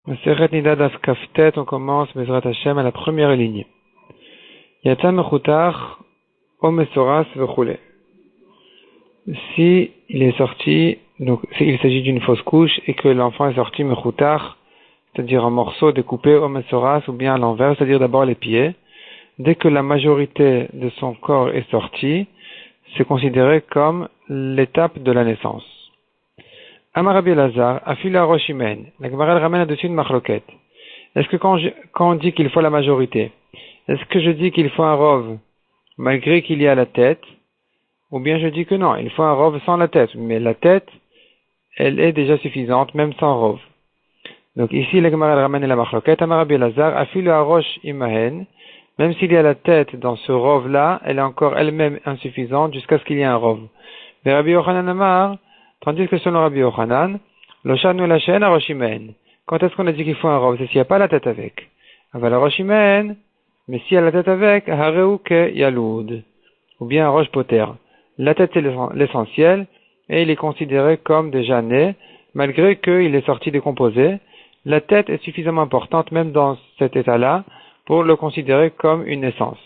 Maseret Nida Daf Kaftet, on commence Bezrat Hashem à la première ligne. Yata Mechutar, Omesoras Vechule. Si il est sorti, donc il s'agit d'une fausse couche et que l'enfant est sorti Mechutar, c'est-à-dire en morceaux découpés Omesoras ou bien à l'envers, c'est-à-dire d'abord les pieds, dès que la majorité de son corps est sortie, c'est considéré comme l'étape de la naissance. Amar Rabbi Elazar, Afila Roshimen. La Gemara ramène là-dessus une machloket. Est-ce que quand on dit qu'il faut la majorité, est-ce que je dis qu'il faut un rov malgré qu'il y a la tête, ou bien je dis que non, il faut un rov sans la tête, mais la tête, elle est déjà suffisante, même sans rov. Donc ici, la Gemara ramène la machloket. Amar Rabbi Elazar, Afila Rosh Imahen. Même s'il y a la tête dans ce rov-là, elle est encore elle-même insuffisante jusqu'à ce qu'il y ait un rov. Mais Rabbi Yochanan Amar, tandis que selon Rabbi Yochanan, le shanu la chaîne à Roshimen. Quand est-ce qu'on a dit qu'il faut un rov? C'est s'il n'y a pas la tête avec. Aval Roshimen, mais s'il y a la tête avec, hareu ke yaloud. Ou bien un roche poter. La tête c'est l'essentiel, et il est considéré comme déjà né, malgré qu'il est sorti décomposé. La tête est suffisamment importante, même dans cet état-là, pour le considérer comme une naissance.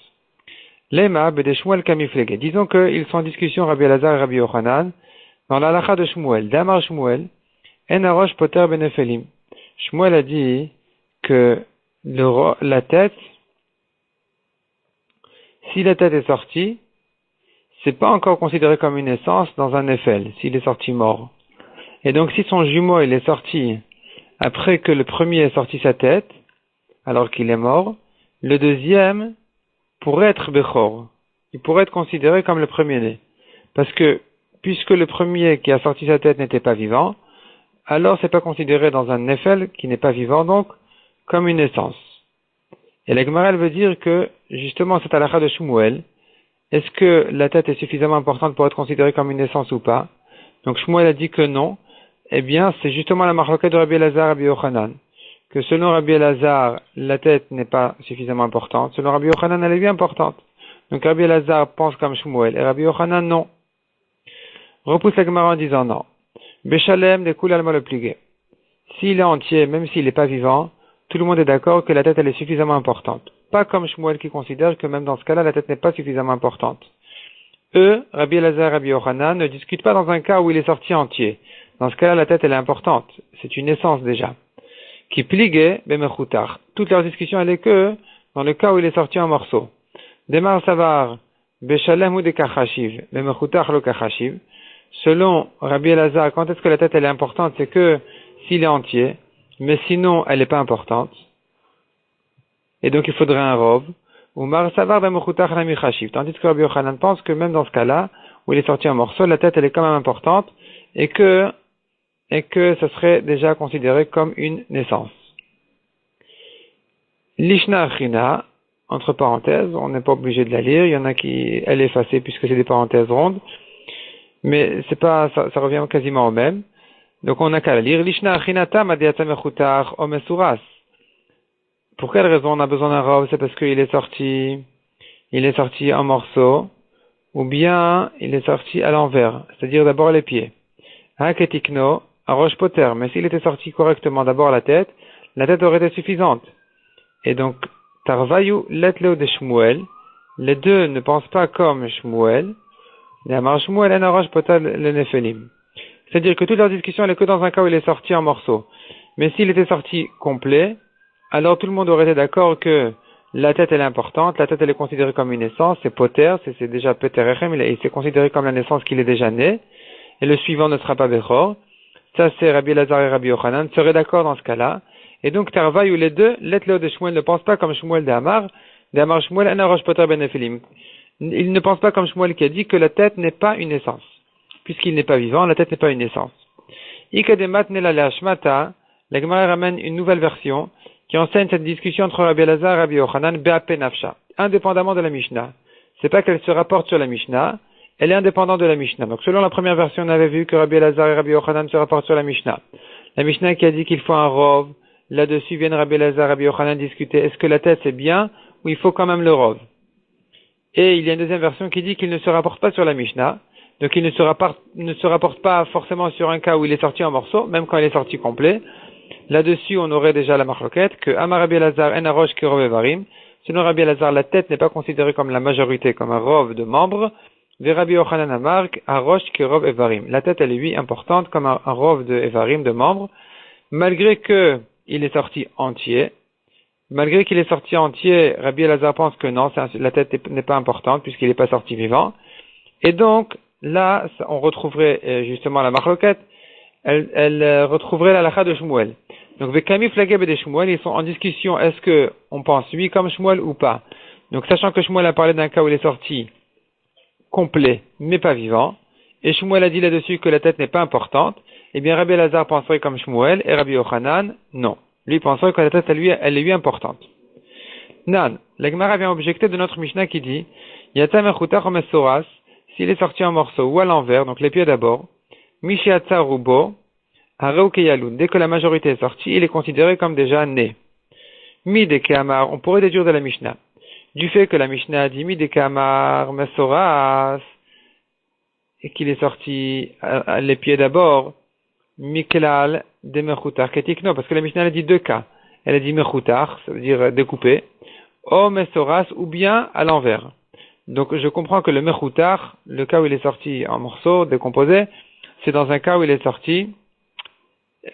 Lema bede Shmuel kamiflege. Disons qu'ils sont en discussion, Rabbi Elazar et Rabbi Yochanan, dans la halakha de Shmuel. Damar Shmuel, en arosh poter benefelim. Shmuel a dit que la tête, si la tête est sortie, c'est pas encore considéré comme une naissance dans un nefel, s'il est sorti mort. Et donc si son jumeau il est sorti après que le premier ait sorti sa tête, alors qu'il est mort, le deuxième pourrait être Bechor. Il pourrait être considéré comme le premier-né. Parce que, puisque le premier qui a sorti sa tête n'était pas vivant, alors c'est pas considéré dans un Nefel qui n'est pas vivant, donc, comme une naissance. Et la Gemara veut dire que, justement, cette halakha de Shmuel, est-ce que la tête est suffisamment importante pour être considérée comme une naissance ou pas? Donc Shmuel a dit que non. Eh bien, c'est justement la marloquette de Rabbi Elazar et Rabbi Yochanan. Que selon Rabbi Elazar, la tête n'est pas suffisamment importante. Selon Rabbi Yochanan, elle est bien importante. Donc Rabbi Elazar pense comme Shmuel et Rabbi Yochanan, non. Repousse la Gemara en disant non. Béchalem découle al le pligué. S'il est entier, même s'il n'est pas vivant, tout le monde est d'accord que la tête elle est suffisamment importante. Pas comme Shmuel qui considère que même dans ce cas-là, la tête n'est pas suffisamment importante. Eux, Rabbi Elazar et Rabbi Yochanan, ne discutent pas dans un cas où il est sorti entier. Dans ce cas-là, la tête elle est importante. C'est une naissance déjà. Qui pliguait, bemechutar. Toute leur discussion, elle est que, dans le cas où il est sorti en morceaux. Demar savar, beshalem ou de kachashiv, bemechutar lo kachashiv. Selon Rabbi Elazar, quand est-ce que la tête, elle est importante? C'est que, s'il est entier, mais sinon, elle n'est pas importante. Et donc, il faudrait un rov. Ou mar savar, bemechutar la michashiv. Tandis que Rabbi Yochanan pense que même dans ce cas-là, où il est sorti en morceaux, la tête, elle est quand même importante, et que ça serait déjà considéré comme une naissance. Lishna Achina, entre parenthèses, on n'est pas obligé de la lire, il y en a qui, elle est effacée puisque c'est des parenthèses rondes, mais c'est pas, ça revient quasiment au même. Donc on n'a qu'à la lire. Lishna Achina tam adiata mechutar omesuras. Pour quelle raison on a besoin d'un rov? C'est parce qu'il est sorti en morceaux, ou bien il est sorti à l'envers, c'est-à-dire d'abord les pieds. Haketikno, un roche poter, mais s'il était sorti correctement d'abord la tête aurait été suffisante. Et donc, Tarvayu letleo de Shmuel, les deux ne pensent pas comme Shmuel, Amar Shmuel en roche poter le nefelim. C'est-à-dire que toute leur discussion elle est que dans un cas où il est sorti en morceaux. Mais s'il était sorti complet, alors tout le monde aurait été d'accord que la tête elle est importante, la tête elle est considérée comme une naissance, c'est poter, c'est déjà peterechem, il s'est considéré comme la naissance qu'il est déjà né, et le suivant ne sera pas Bechor. Ça, c'est Rabbi Elazar et Rabbi Yochanan seraient d'accord dans ce cas-là. Et donc, Tarvaï ou les deux, l'Etleo de Shmuel ne pense pas comme Shmuel d'Amar Shmuel, Anarosh Poter Benefilim. Il ne pense pas comme Shmuel qui a dit que la tête n'est pas une naissance. Puisqu'il n'est pas vivant, la tête n'est pas une naissance. Ikademat Nela Leashmata, la Gemara ramène une nouvelle version qui enseigne cette discussion entre Rabbi Elazar et Rabbi Yochanan, Be'ape Nafsha, indépendamment de la Mishnah. C'est pas qu'elle se rapporte sur la Mishnah, elle est indépendante de la Mishnah. Donc, selon la première version, on avait vu que Rabbi Elazar et Rabbi Yochanan se rapportent sur la Mishnah. La Mishnah qui a dit qu'il faut un rov. Là-dessus viennent Rabbi Elazar et Rabbi Yochanan discuter. Est-ce que la tête c'est bien ou il faut quand même le rov? Et il y a une deuxième version qui dit qu'il ne se rapporte pas sur la Mishnah. Donc, il ne se rapporte pas forcément sur un cas où il est sorti en morceaux, même quand il est sorti complet. Là-dessus, on aurait déjà la marloquette que Amar Rabbi Elazar en Arosh Kirov Evarim. Selon Rabbi Elazar, la tête n'est pas considérée comme la majorité, comme un rov de membres. Ve Rabbi Yochanan Amar Arosh Kirov Evarim. La tête, elle est lui importante comme un rov de Evarim, de membres, malgré que il est sorti entier. Malgré qu'il est sorti entier, Rabbi Elazar pense que non, la tête n'est pas importante puisqu'il n'est pas sorti vivant. Et donc, là, on retrouverait justement la marloquette, elle retrouverait la halakha de Shmuel. Donc, Vekami Flageb et des Shmuel, ils sont en discussion, est-ce que on pense oui comme Shmuel ou pas? Donc, sachant que Shmuel a parlé d'un cas où il est sorti complet, mais pas vivant, et Shmuel a dit là-dessus que la tête n'est pas importante, eh bien, Rabbi Elazar penserait comme Shmuel, et Rabbi Yochanan, non. Lui penserait que la tête, elle est lui importante. Nan, la Gemara vient objecter de notre Mishnah qui dit, Yatam Echutach Omesoras, s'il est sorti en morceaux ou à l'envers, donc les pieds d'abord, Mishiatsa Rubo, Hareukeyalun, dès que la majorité est sortie, il est considéré comme déjà né. Midekeamar, on pourrait déduire de la Mishnah. Du fait que la Mishnah a dit Midekeamar Mesoras, et qu'il est sorti les pieds d'abord, Miklal de Mechutar Ketikno, parce que la Mishnah a dit deux cas. Elle a dit Mechutar, ça veut dire découpé, O Mesoras, ou bien à l'envers. Donc je comprends que le Mechutar, le cas où il est sorti en morceaux, décomposé, c'est dans un cas où il est sorti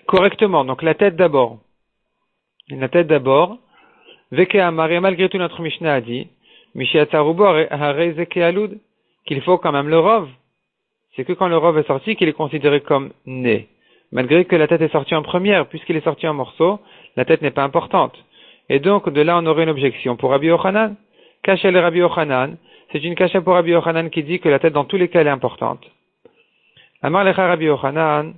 correctement, donc la tête d'abord. La tête d'abord, Veke Amar, et malgré tout notre Mishnah a dit, Mishiatzarubo Hare Zeke Alud, qu'il faut quand même le Rov. C'est que quand le Rov est sorti qu'il est considéré comme né. Malgré que la tête est sortie en première, puisqu'il est sorti en morceaux, la tête n'est pas importante. Et donc, de là, on aurait une objection pour Rabbi Yochanan. Kachel Rabbi Yochanan, c'est une kacha pour Rabbi Yochanan qui dit que la tête, dans tous les cas, elle est importante. Amar lecha Rabbi Yochanan,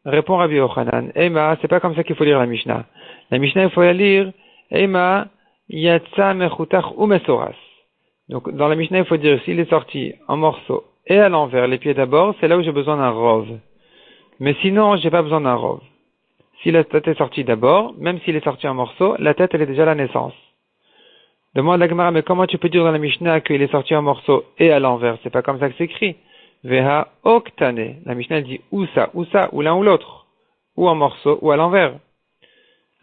répond Rabbi Yochanan, Ema, c'est pas comme ça qu'il faut lire la Mishnah. La Mishnah, il faut la lire, Ema, yatsa mechutach ou mesoras. Donc, dans la Mishnah, il faut dire, s'il est sorti en morceaux et à l'envers, les pieds d'abord, c'est là où j'ai besoin d'un rov. Mais sinon, j'ai pas besoin d'un rov. Si la tête est sortie d'abord, même s'il est sorti en morceaux, la tête, elle est déjà à la naissance. Demande la Gemara, mais comment tu peux dire dans la Mishnah qu'il est sorti en morceaux et à l'envers? C'est pas comme ça que c'est écrit. Veha oktane. La Mishnah, elle dit ou ça, ou l'un ou l'autre. Ou en morceaux, ou à l'envers.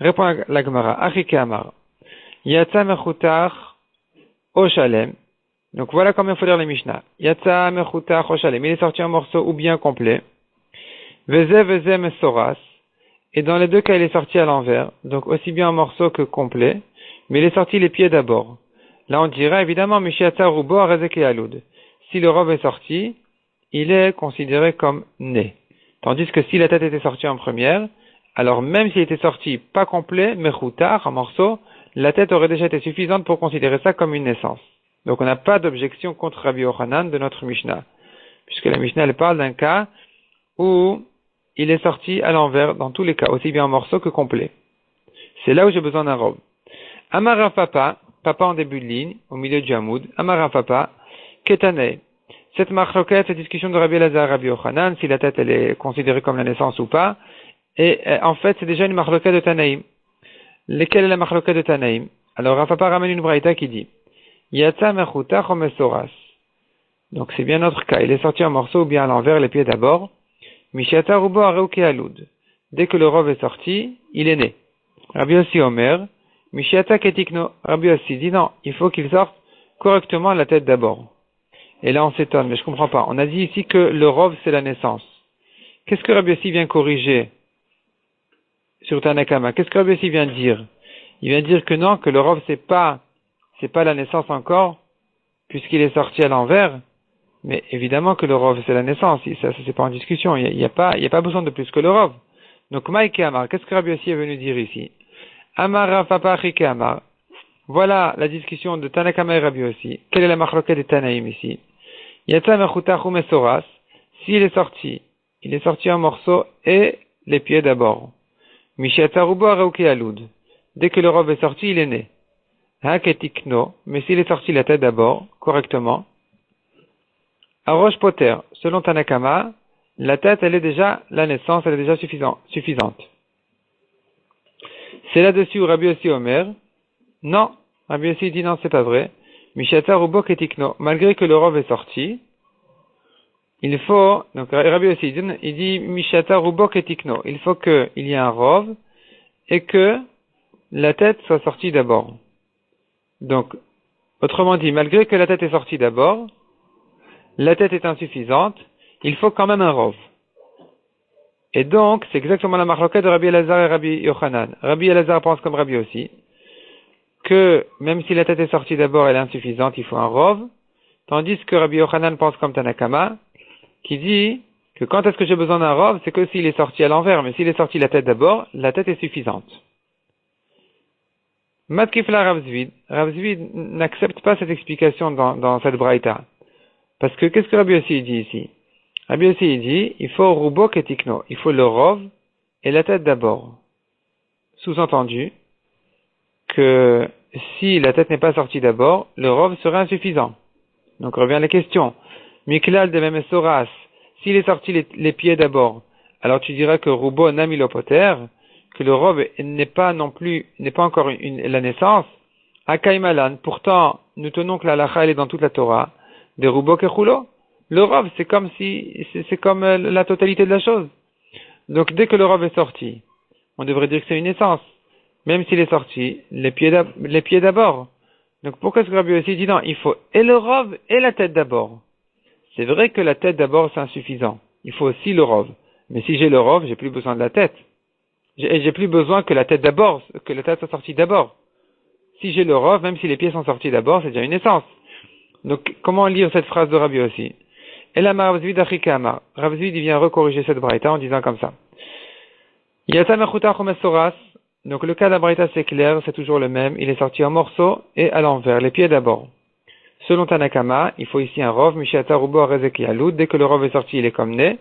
Répond la Gemara, Achike Amar. Yatsa mechutar o shalem. Donc voilà comment il faut lire la Mishnah. Yatsa mechutar o shalem. Il est sorti en morceaux ou bien complet. Veze mesoras. Et dans les deux cas, il est sorti à l'envers, donc aussi bien en morceaux que complet, mais il est sorti les pieds d'abord. Là, on dira évidemment, Mishiatsa Rubo Arezek et Alud. Si le robe est sorti, il est considéré comme né. Tandis que si la tête était sortie en première, alors même s'il était sorti pas complet, mais routar, en morceaux, la tête aurait déjà été suffisante pour considérer ça comme une naissance. Donc on n'a pas d'objection contre Rabbi Yochanan de notre Mishnah. Puisque la Mishnah, elle parle d'un cas où il est sorti à l'envers dans tous les cas, aussi bien en morceaux que complet. C'est là où j'ai besoin d'un robe. Amara Papa en début de ligne, au milieu du Hamoud, Amara Papa, Ketane. Cette marloquette, cette discussion de Rabbi Elazar, Rabbi Yochanan, si la tête elle est considérée comme la naissance ou pas, et en fait c'est déjà une marloquette de Tanaïm. Quelle est la marloquette de Tanaïm? Alors Rafapa ramène une braïta qui dit, Yatsa mechuta chomesoras. Donc c'est bien notre cas, il est sorti en morceaux ou bien à l'envers, les pieds d'abord. Mishiata Rubo Areuke Alud. Dès que le rov est sorti, il est né. Rabbi Yossi Omer, Mishiata Ketikno. Rabbi Yossi dit non, il faut qu'il sorte correctement la tête d'abord. Et là on s'étonne, mais je comprends pas. On a dit ici que le rov c'est la naissance. Qu'est-ce que Rabbi Yossi vient corriger sur Tanakama? Qu'est-ce que Rabbi Yossi vient dire? Il vient dire que non, que le rov c'est pas la naissance encore, puisqu'il est sorti à l'envers. Mais évidemment que le rov c'est la naissance, ça c'est pas en discussion, il y a pas besoin de plus que le rov. Donc Maïke Amar, qu'est-ce que Rabbi Yossi est venu dire ici? Amar Rafapa Achike Amar. Voilà la discussion de Tanakama et Rabbi Yossi. Quelle est la marloquette de Tanaïm ici? Yatsa mechutach mesoras. S'il est sorti en morceaux et les pieds d'abord. Mishiatsa Rubo Areuke Alud. Dès que le rov est sorti, il est né. Haketikno, mais s'il est sorti la tête d'abord, correctement. Arosh Poter, selon Tanakama, la tête, elle est déjà la naissance, elle est déjà suffisante. C'est là-dessus où Rabbi Yossi Omer, non, Rabbi Yossi dit non, c'est pas vrai. Mishiatsa Rubo Ketikno, malgré que le rov est sorti, il faut, donc Rabbi Yossi il dit Mishiatsa Rubo Ketikno, il faut qu'il y ait un rov, et que la tête soit sortie d'abord. Donc, autrement dit, malgré que la tête est sortie d'abord, la tête est insuffisante, il faut quand même un rov. Et donc, c'est exactement la marloquette de Rabbi Elazar et Rabbi Yochanan. Rabbi Elazar pense comme Rabbi aussi, que même si la tête est sortie d'abord, elle est insuffisante, il faut un rov, tandis que Rabbi Yochanan pense comme Tanakama, qui dit que quand est-ce que j'ai besoin d'un rov, c'est que s'il est sorti à l'envers, mais s'il est sorti la tête d'abord, la tête est suffisante. Matkifla Rav Zvid n'accepte pas cette explication dans cette braïta. Parce que qu'est-ce que Rabbi Yossi dit ici? Rabbi Yossi dit, il faut rubo ketikno, il faut le rov et la tête d'abord. Sous-entendu que si la tête n'est pas sortie d'abord, le rov serait insuffisant. Donc revient la question. Miklal de même Soras, s'il est sorti les pieds d'abord, alors tu diras que rubo namilopoter, que le rov n'est pas encore la naissance. Akaimalan, pourtant, nous tenons que la lacha elle est dans toute la Torah, de rubo kechulo. Le rov, c'est comme la totalité de la chose. Donc, dès que le rov est sorti, on devrait dire que c'est une naissance. Même s'il est sorti, les pieds d'abord. Donc, pourquoi est-ce que Rabbi aussi dit non, il faut et le rov et la tête d'abord. C'est vrai que la tête d'abord, c'est insuffisant. Il faut aussi le rov. Mais si j'ai le rov, j'ai plus besoin de la tête. J'ai plus besoin que la tête soit sortie d'abord. Si j'ai le rov, même si les pieds sont sortis d'abord, c'est déjà une naissance. Donc, comment lire cette phrase de Rabbi aussi? Et là, Rav Zvid Achikama. Rav Zvid, il vient recorriger cette braïta en disant comme ça. Yata mechuta chomesoras. Donc, le cas de la braïta, c'est clair, c'est toujours le même. Il est sorti en morceaux et à l'envers, les pieds d'abord. Selon Tanakama, il faut ici un rov, Mishata Rubo Arezeki Alud. Dès que le rov est sorti, il est comme né.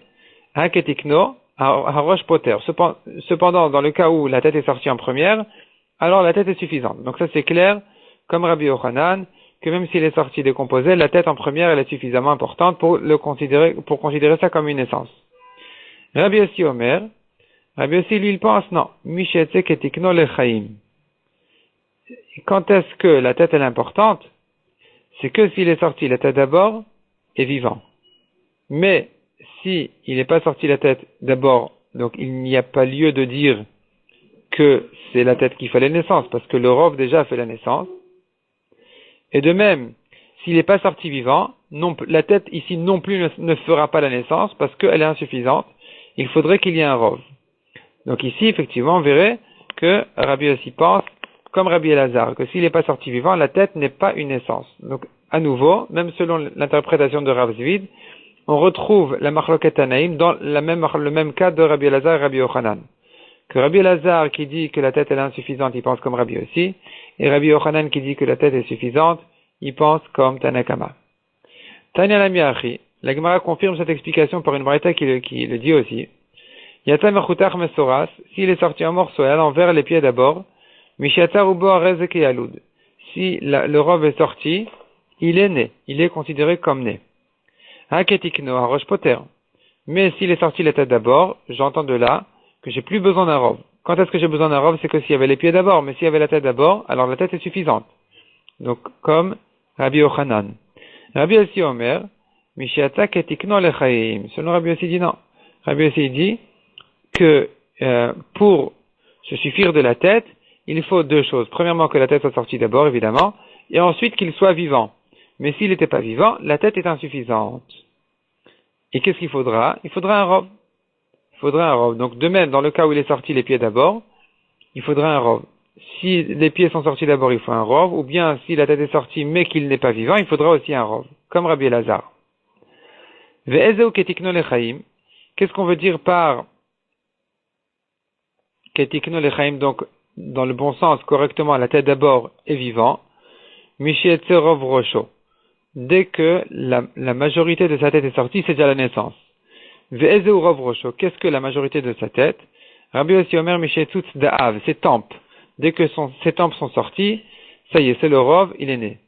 Haketikno, Harosh Poter. Cependant, dans le cas où la tête est sortie en première, alors la tête est suffisante. Donc ça, c'est clair, comme Rabbi Yochanan, que même s'il est sorti décomposé, la tête en première, elle est suffisamment importante pour considérer ça comme une naissance. Rabbi Yossi Omer, Rabbi Yossi, lui, il pense, non, Mishetse Ketikno Lechaim. Quand est-ce que la tête elle est importante? C'est que s'il est sorti la tête d'abord, est vivant. Mais, si il n'est pas sorti la tête d'abord, donc il n'y a pas lieu de dire que c'est la tête qui fait la naissance, parce que le rov déjà fait la naissance. Et de même, s'il n'est pas sorti vivant, la tête ici non plus ne fera pas la naissance parce qu'elle est insuffisante. Il faudrait qu'il y ait un rov. Donc ici, effectivement, on verrait que Rabbi aussi pense, comme Rabbi Elazar, que s'il n'est pas sorti vivant, la tête n'est pas une naissance. Donc, à nouveau, même selon l'interprétation de Rav Zvid, on retrouve la Marloket Tanaïm dans le même cas de Rabbi Elazar et Rabbi Yochanan. Que Rabbi Elazar qui dit que la tête est insuffisante, il pense comme Rabbi aussi, et Rabbi Yochanan qui dit que la tête est suffisante, il pense comme Tanakama. Tanya Lamiachi, la Gemara confirme cette explication par une braïta qui le dit aussi. Yatam Achutach Mesoras, s'il est sorti en morceaux et à l'envers les pieds d'abord, Mishatar Ubo Arezek et Alud. Si le rov est sorti, il est né, il est considéré comme né. Haketikno Harosh Poter. Mais s'il est sorti la tête d'abord, j'entends de là que j'ai plus besoin d'un rov. Quand est-ce que j'ai besoin d'un rov? C'est que s'il y avait les pieds d'abord, mais s'il y avait la tête d'abord, alors la tête est suffisante. Donc, comme Rabbi Yochanan. Rabbi Yossi Omer, Mishiata ketikno lechaim. Selon Rabbi Yossi dit non. Rabbi Yossi dit que pour se suffire de la tête, il faut deux choses. Premièrement, que la tête soit sortie d'abord, évidemment, et ensuite qu'il soit vivant. Mais s'il n'était pas vivant, la tête est insuffisante. Et qu'est-ce qu'il faudra? Il faudra un rov. Il faudra un rov. Donc, de même, dans le cas où il est sorti les pieds d'abord, il faudra un rov. Si les pieds sont sortis d'abord, il faut un rov, ou bien si la tête est sortie mais qu'il n'est pas vivant, il faudra aussi un rov, comme Rabbi Elazar. Ve'ezeu ketikno lechaim. Qu'est-ce qu'on veut dire par ketikno lechaim? Donc, dans le bon sens, correctement, la tête d'abord est vivant. Mishietze rov rosho. Dès que la majorité de sa tête est sortie, c'est déjà la naissance. Ve'ezeu rov rosho. Qu'est-ce que la majorité de sa tête? Rabbi Yossi Omer mishetzutz da'av, ses tempes. Dès que ses tempes sont sorties, ça y est, c'est le rov, il est né.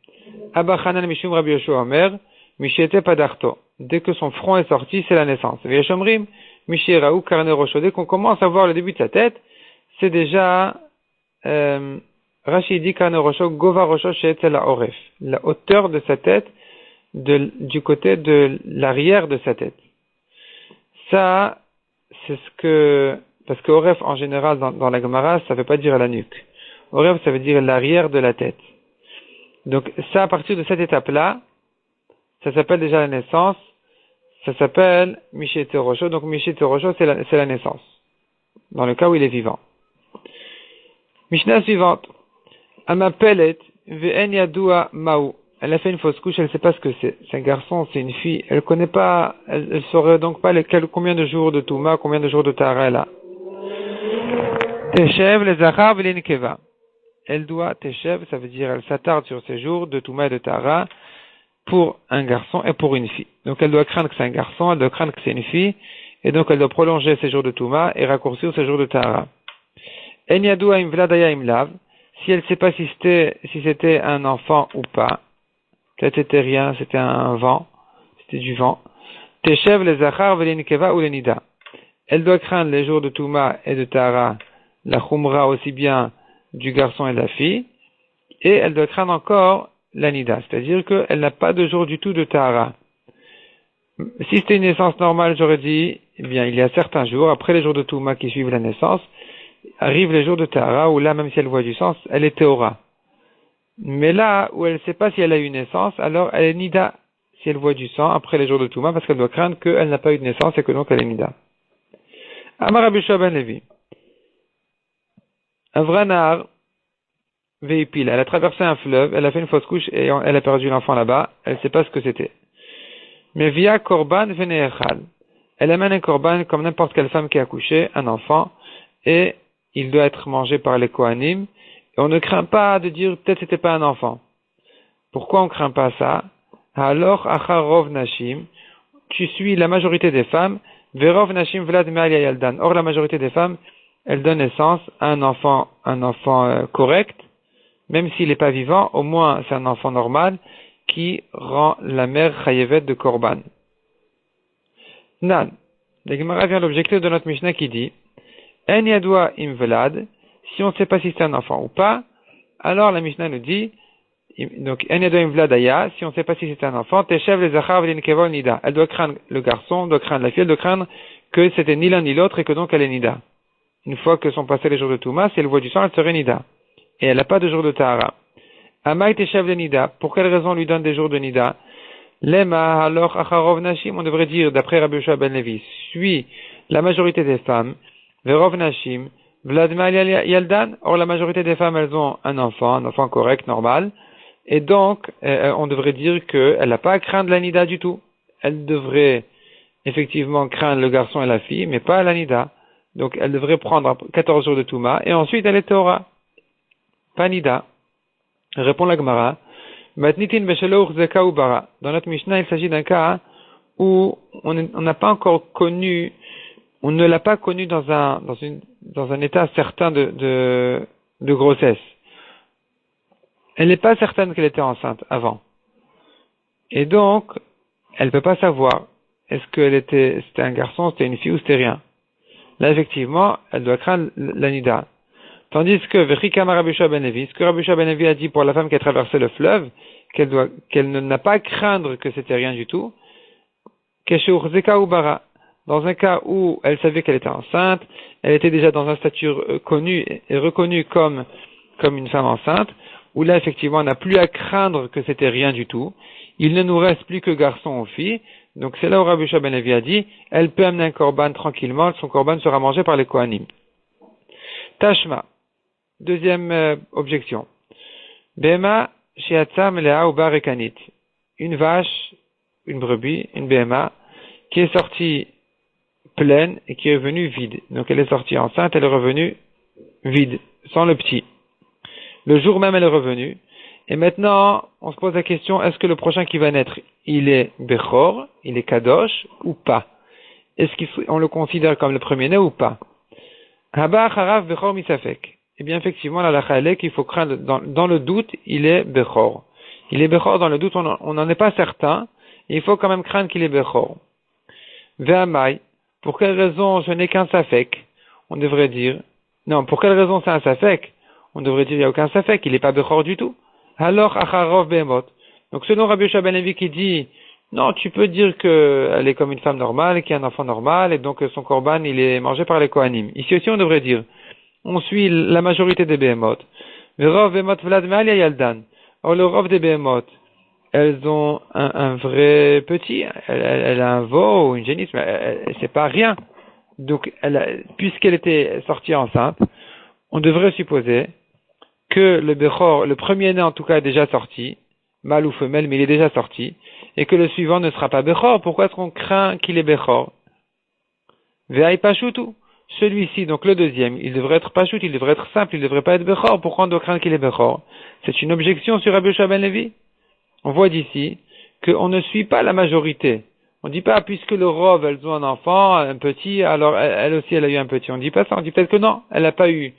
Abba Hanan mishum Rabbi Yoshua Omer, mishete padarto. Dès que son front est sorti, c'est la naissance. V'yeshomrim, mishiraou karne rosho. Dès qu'on commence à voir le début de sa tête, c'est déjà, Rashi dit karne rosho, gova rosho she'etzel ha'oref. La hauteur de sa tête, du côté de l'arrière de sa tête. Ça, c'est ce que Parce que Oref, en général, dans la Gemara, ça ne veut pas dire la nuque. Oref, ça veut dire l'arrière de la tête. Donc, ça, à partir de cette étape-là, ça s'appelle déjà la naissance. Ça s'appelle Miché Terosho. Donc, Miché Terosho, c'est la naissance. Dans le cas où il est vivant. Mishnah suivante. Amapelet ve'en yadua ma'u. Elle a fait une fausse couche, elle ne sait pas ce que c'est. C'est un garçon, c'est une fille. Elle connaît pas, elle saurait donc pas combien de jours de Touma, combien de jours de Tahara elle a. Teshev les Zachav les Nikeva. Elle doit, Teshev, ça veut dire elle s'attarde sur ces jours de Touma et de Tahara pour un garçon et pour une fille. Donc elle doit craindre que c'est un garçon, elle doit craindre que c'est une fille, et donc elle doit prolonger ses jours de Touma et raccourcir ses jours de Tahara. En yadua im vladaya im lav. Si elle ne sait pas si c'était un enfant ou pas, peut-être c'était rien, c'était un vent, c'était du vent. Teshev les Zachar les Nikeva ou les Nida. Elle doit craindre les jours de Touma et de Tahara, la Khumra aussi bien du garçon et de la fille, et elle doit craindre encore la Nida, c'est-à-dire qu'elle n'a pas de jour du tout de Tahara. Si c'était une naissance normale, j'aurais dit, eh bien, il y a certains jours, après les jours de Touma qui suivent la naissance, arrivent les jours de Tahara, où là, même si elle voit du sang, elle est Théora. Mais là, où elle ne sait pas si elle a eu une naissance, alors elle est Nida, si elle voit du sang, après les jours de Touma, parce qu'elle doit craindre qu'elle n'a pas eu de naissance et que donc elle est Nida. Amar Rabbi Shua ben Levi. Avranar Veipil. Elle a traversé un fleuve, elle a fait une fausse couche et elle a perdu l'enfant là-bas. Elle ne sait pas ce que c'était. Mais via Korban Veneechal. Elle amène un Korban comme n'importe quelle femme qui a accouché, un enfant, et il doit être mangé par les Kohanim. Et on ne craint pas de dire peut-être c'était pas un enfant. Pourquoi on ne craint pas ça? Alors Acharov Nashim. Tu suis la majorité des femmes. Verov Nashim Vlad Me'alia Yaldan. Or, la majorité des femmes, elles donnent naissance à un enfant correct, même s'il n'est pas vivant, au moins c'est un enfant normal qui rend la mère chayevet de Korban. Nan. La Gemara vient l'objectif de notre Mishnah qui dit En yadua im Vlad. Si on ne sait pas si c'est un enfant ou pas, alors la Mishnah nous dit donc, en yadua im Vladaya, si on ne sait pas si c'est un enfant, teshev les achav l'in nida. Elle doit craindre le garçon, doit craindre la fille, elle doit craindre que c'était ni l'un ni l'autre et que donc elle est nida. Une fois que sont passés les jours de Touma, si elle voit du sang, elle serait nida. Et elle n'a pas de jour de Tahara. Amay teshev le nida. Pour quelle raison on lui donne des jours de nida? Lema alors acharov nashim. On devrait dire, d'après Rabbi Yoshua ben Levi, suit la majorité des femmes, verov nashim, vladma yaldan. Or la majorité des femmes, elles ont un enfant correct, normal. Et donc, on devrait dire qu'elle n'a pas à craindre la nida du tout. Elle devrait effectivement craindre le garçon et la fille, mais pas la nida. Donc, elle devrait prendre 14 jours de Touma, et ensuite elle est Torah. Pas nida. Répond la Gemara. Matnitin beshelo urzeka ubara. Dans notre Mishnah, il s'agit d'un cas où on n'a pas encore connu, on ne l'a pas connu dans un état certain de grossesse. Elle n'est pas certaine qu'elle était enceinte avant. Et donc, elle ne peut pas savoir est-ce c'était un garçon, c'était une fille ou c'était rien. Là, effectivement, elle doit craindre la nida. Tandis que, Vechikama Rabbi Yoshua ben Levi, ce que Rabbi Yoshua ben Levi a dit pour la femme qui a traversé le fleuve, qu'elle n'a pas à craindre que c'était rien du tout, Keshurzeka ou Bara. Dans un cas où elle savait qu'elle était enceinte, elle était déjà dans un statut connu et reconnu comme une femme enceinte, où là, effectivement, on n'a plus à craindre que c'était rien du tout. Il ne nous reste plus que garçon ou fille. Donc, c'est là où Rabbi Yoshua ben Levi a dit, elle peut amener un korban tranquillement, son korban sera mangé par les Kohanim. Tashma. Deuxième objection. Bema shiatsa melea ou barekanit. Une vache, une brebis, une bema, qui est sortie pleine et qui est revenue vide. Donc, elle est sortie enceinte, elle est revenue vide, sans le petit. Le jour même, elle est revenue. Et maintenant, on se pose la question, est-ce que le prochain qui va naître, il est Bechor, il est Kadosh, ou pas? Est-ce qu'on le considère comme le premier-né ou pas? Haba Harav Bechor Misafek. Eh bien, effectivement, la lacha est qu'il faut craindre, dans le doute, il est Bechor. Il est Bechor, dans le doute, on n'en est pas certain, et il faut quand même craindre qu'il est Bechor. Ve'amai, pour quelle raison ce n'est qu'un Safek? On devrait dire, non, pour quelle raison c'est un Safek? On devrait dire, il n'y a aucun Safek, il n'est pas Bechor du tout. Alors, Acharov Behemot. Donc, selon Rabbi Yoshua ben Levi qui dit, Non, tu peux dire qu'elle est comme une femme normale, qu'il y a un enfant normal, et donc son korban, il est mangé par les Kohanim. Ici aussi, on devrait dire, on suit la majorité des Behemoth. Le Rov Behemoth Vlad Me'al Yaldan. Or, le Rov des Behemoth, elles ont un vrai petit, elle a un veau ou une génisse, mais c'est pas rien. Donc, puisqu'elle était sortie enceinte, on devrait supposer que le Bechor, le premier-né en tout cas est déjà sorti, mâle ou femelle, mais il est déjà sorti, et que le suivant ne sera pas Bechor. Pourquoi est-ce qu'on craint qu'il est Bechor? Ve'ai Pashutu. Celui-ci, donc le deuxième, il devrait être Pashut, il devrait être simple, il ne devrait pas être Bechor. Pourquoi on doit craindre qu'il est Bechor? C'est une objection sur Rabbi Yoshua ben Levi. On voit d'ici qu'on ne suit pas la majorité. On ne dit pas, puisque le Rov, elles ont un enfant, un petit, alors elle aussi, elle a eu un petit. On ne dit pas ça, on dit peut-être que non, elle n'a pas eu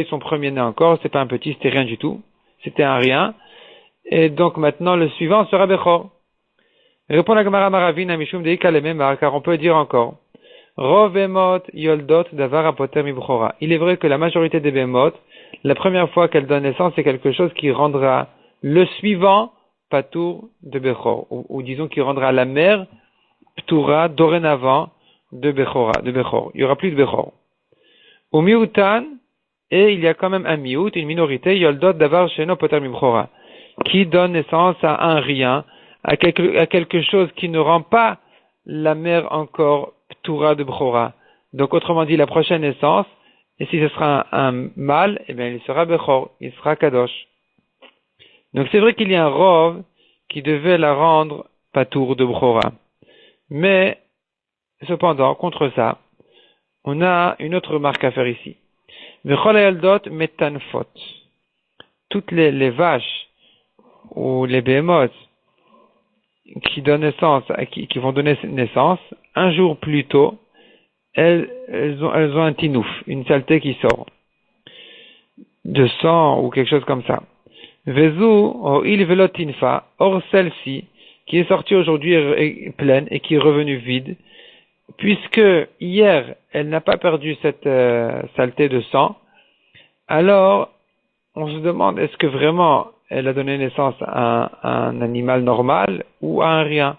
son premier-né encore, c'est pas un petit, c'était rien du tout. C'était un rien. Et donc maintenant, le suivant sera Bechor. Répond la Gemara Maravina Mishum Deika Lememar, car on peut dire encore, Rov Emot Yoldot Davar Apoter Mibchora. Il est vrai que la majorité des Bemot, la première fois qu'elle donne naissance, c'est quelque chose qui rendra le suivant Patour de Bechor, ou disons qui rendra la mère Ptoura dorénavant de Bechor. Il n'y aura plus de Bechor. Au Mioutan, et il y a quand même un Miout, une minorité, Yoldot Davar Sheno Poter Mibchora, qui donne naissance à un rien, à quelque chose qui ne rend pas la mère encore Ptoura de Bechora. Donc autrement dit, la prochaine naissance, et si ce sera un mâle, eh bien il sera Bechor, il sera Kadosh. Donc c'est vrai qu'il y a un Rov qui devait la rendre Patour de Bechora. Mais, cependant, contre ça, on a une autre remarque à faire ici. Vechol Ayaldot Metanfot. Toutes les vaches ou les behemoths qui donnent naissance, qui vont donner naissance, un jour plus tôt, elles ont un tinouf, une saleté qui sort de sang ou quelque chose comme ça. Vezu, or il velotinfa, or celle-ci, qui est sortie aujourd'hui est pleine et qui est revenue vide, puisque hier elle n'a pas perdu cette saleté de sang, alors on se demande est-ce que vraiment elle a donné naissance à un animal normal ou à un rien.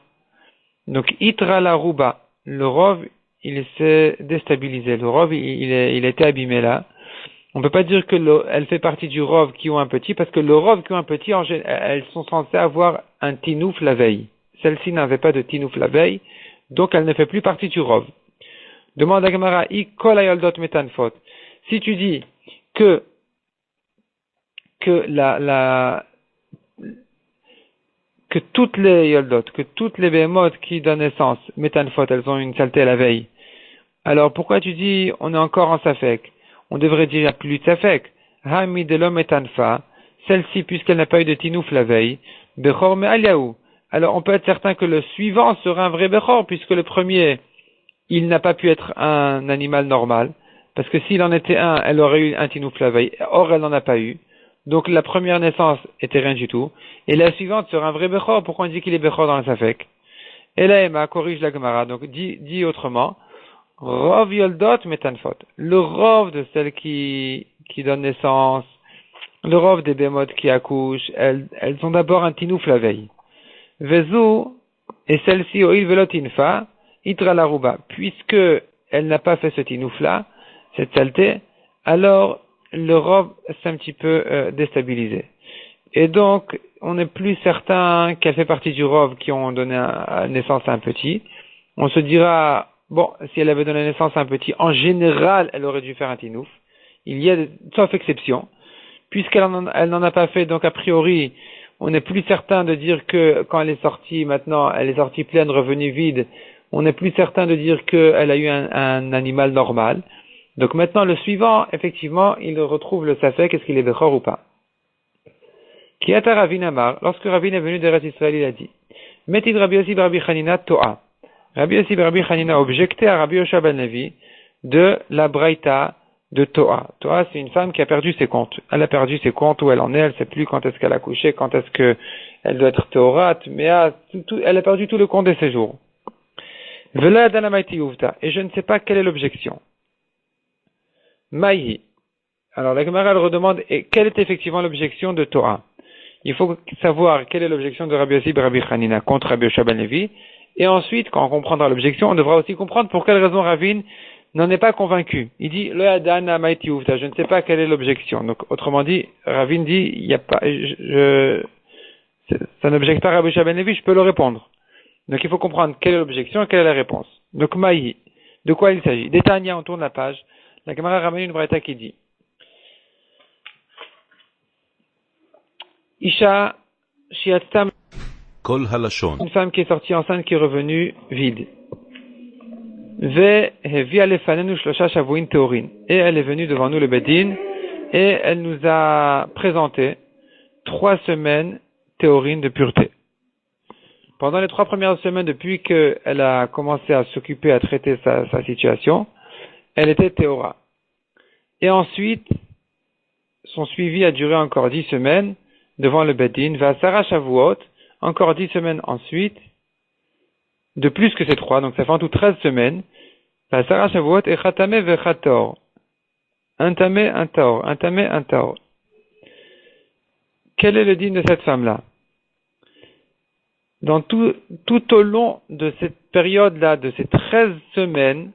Donc itra la rouba, le rov il s'est déstabilisé, le rov il a été abîmé là. On ne peut pas dire que elle fait partie du rov qui ont un petit, parce que le rov qui ont un petit, elles sont censées avoir un tinouf la veille. Celle-ci n'avait pas de tinouf la veille, donc elle ne fait plus partie du rov. Demande à Gemara, kol ayoldot metanfot. Si tu dis que toutes les yoldot, que toutes les behemoths qui donnent naissance, metanfot, elles ont une saleté la veille. Alors pourquoi tu dis on est encore en safek? On devrait dire plus de safek. Hami de l'homme metanfa, celle-ci puisqu'elle n'a pas eu de tinouf la veille, bechor me aliaou. Alors on peut être certain que le suivant sera un vrai bechor, puisque le premier, il n'a pas pu être un animal normal, parce que s'il en était un, elle aurait eu un tinouf la veille. Or elle n'en a pas eu. Donc la première naissance était rien du tout. Et la suivante sera un vrai Bechor. Pourquoi on dit qu'il est Bechor dans la Safek? Et là, Emma corrige la Gemara. Donc dit autrement, Rov Yoldot Metanfot. Le Rov de celle qui donne naissance, le Rov des Bémotes qui accouchent, elles ont d'abord un tinouf la veille. Vezu, et celle-ci, Oil Velotinfa, Itra Laruba. Puisque elle n'a pas fait ce tinouf là, cette saleté, alors le Rov s'est un petit peu déstabilisé. Et donc, on n'est plus certain qu'elle fait partie du Rov qui ont donné naissance à un petit. On se dira, bon, si elle avait donné naissance à un petit, en général, elle aurait dû faire un tinouf. Il y a, sauf exception, puisqu'elle n'en a pas fait, donc a priori, on n'est plus certain de dire que quand elle est sortie, maintenant, elle est sortie pleine, revenue vide, on n'est plus certain de dire qu'elle a eu un animal normal. Donc maintenant, le suivant, effectivement, il retrouve le safek, est-ce qu'il est Bechor ou pas. Kiata Ravin Amar, lorsque Ravin est venu d'Eretz Israël, il a dit, Metid Rabbi Yossi Rabbi Chanina Toa. Rabbi Yossi Rabbi Chanina a objecté à Rabbi Yoshua ben Levi de la Braïta de Toa. Toa, c'est une femme qui a perdu ses comptes. Elle a perdu ses comptes, où elle en est, elle ne sait plus quand est-ce qu'elle a couché, quand est-ce qu'elle doit être Teorat, mais elle a perdu tout le compte de ses jours. Vela Danamaiti Uvta. Et je ne sais pas quelle est l'objection. Maïhi. Alors la Gemara elle redemande quelle est effectivement l'objection de Torah. il faut savoir quelle est l'objection de Rabbi Yossi et Rabbi Hanina contre Rabbi Yoshua ben Levi. Et ensuite, quand on comprendra l'objection, on devra aussi comprendre pour quelle raison Ravine n'en est pas convaincu. Il dit, le Adan Amaiti Uvta, je ne sais pas quelle est l'objection. Donc, autrement dit, Ravine dit, il n'y a pas, ça n'objecte pas Rabbi Yoshua ben Levi, je peux le répondre. Donc, il faut comprendre quelle est l'objection et quelle est la réponse. Donc, Maï, de quoi il s'agit? Détania, on tourne la page. La camarade ramène une braïta qui dit, Isha Shiatsam, une femme qui est sortie enceinte, qui est revenue vide. Et elle est venue devant nous le Bedin, et elle nous a présenté 3 semaines théorines de pureté. Pendant les 3 premières semaines, depuis qu'elle a commencé à s'occuper, à traiter sa situation, elle était théora. Et ensuite, son suivi a duré encore 10 semaines devant le Bedin, Vasara Shavuot, encore 10 semaines ensuite, de plus que ces 3, donc ça fait en tout 13 semaines, Vasara Shavuot et Chatame Vechator. Un tamé, un taor, un tamé, un taor. Quel est le din de cette femme-là? Dans tout au long de cette période-là, de ces 13 semaines,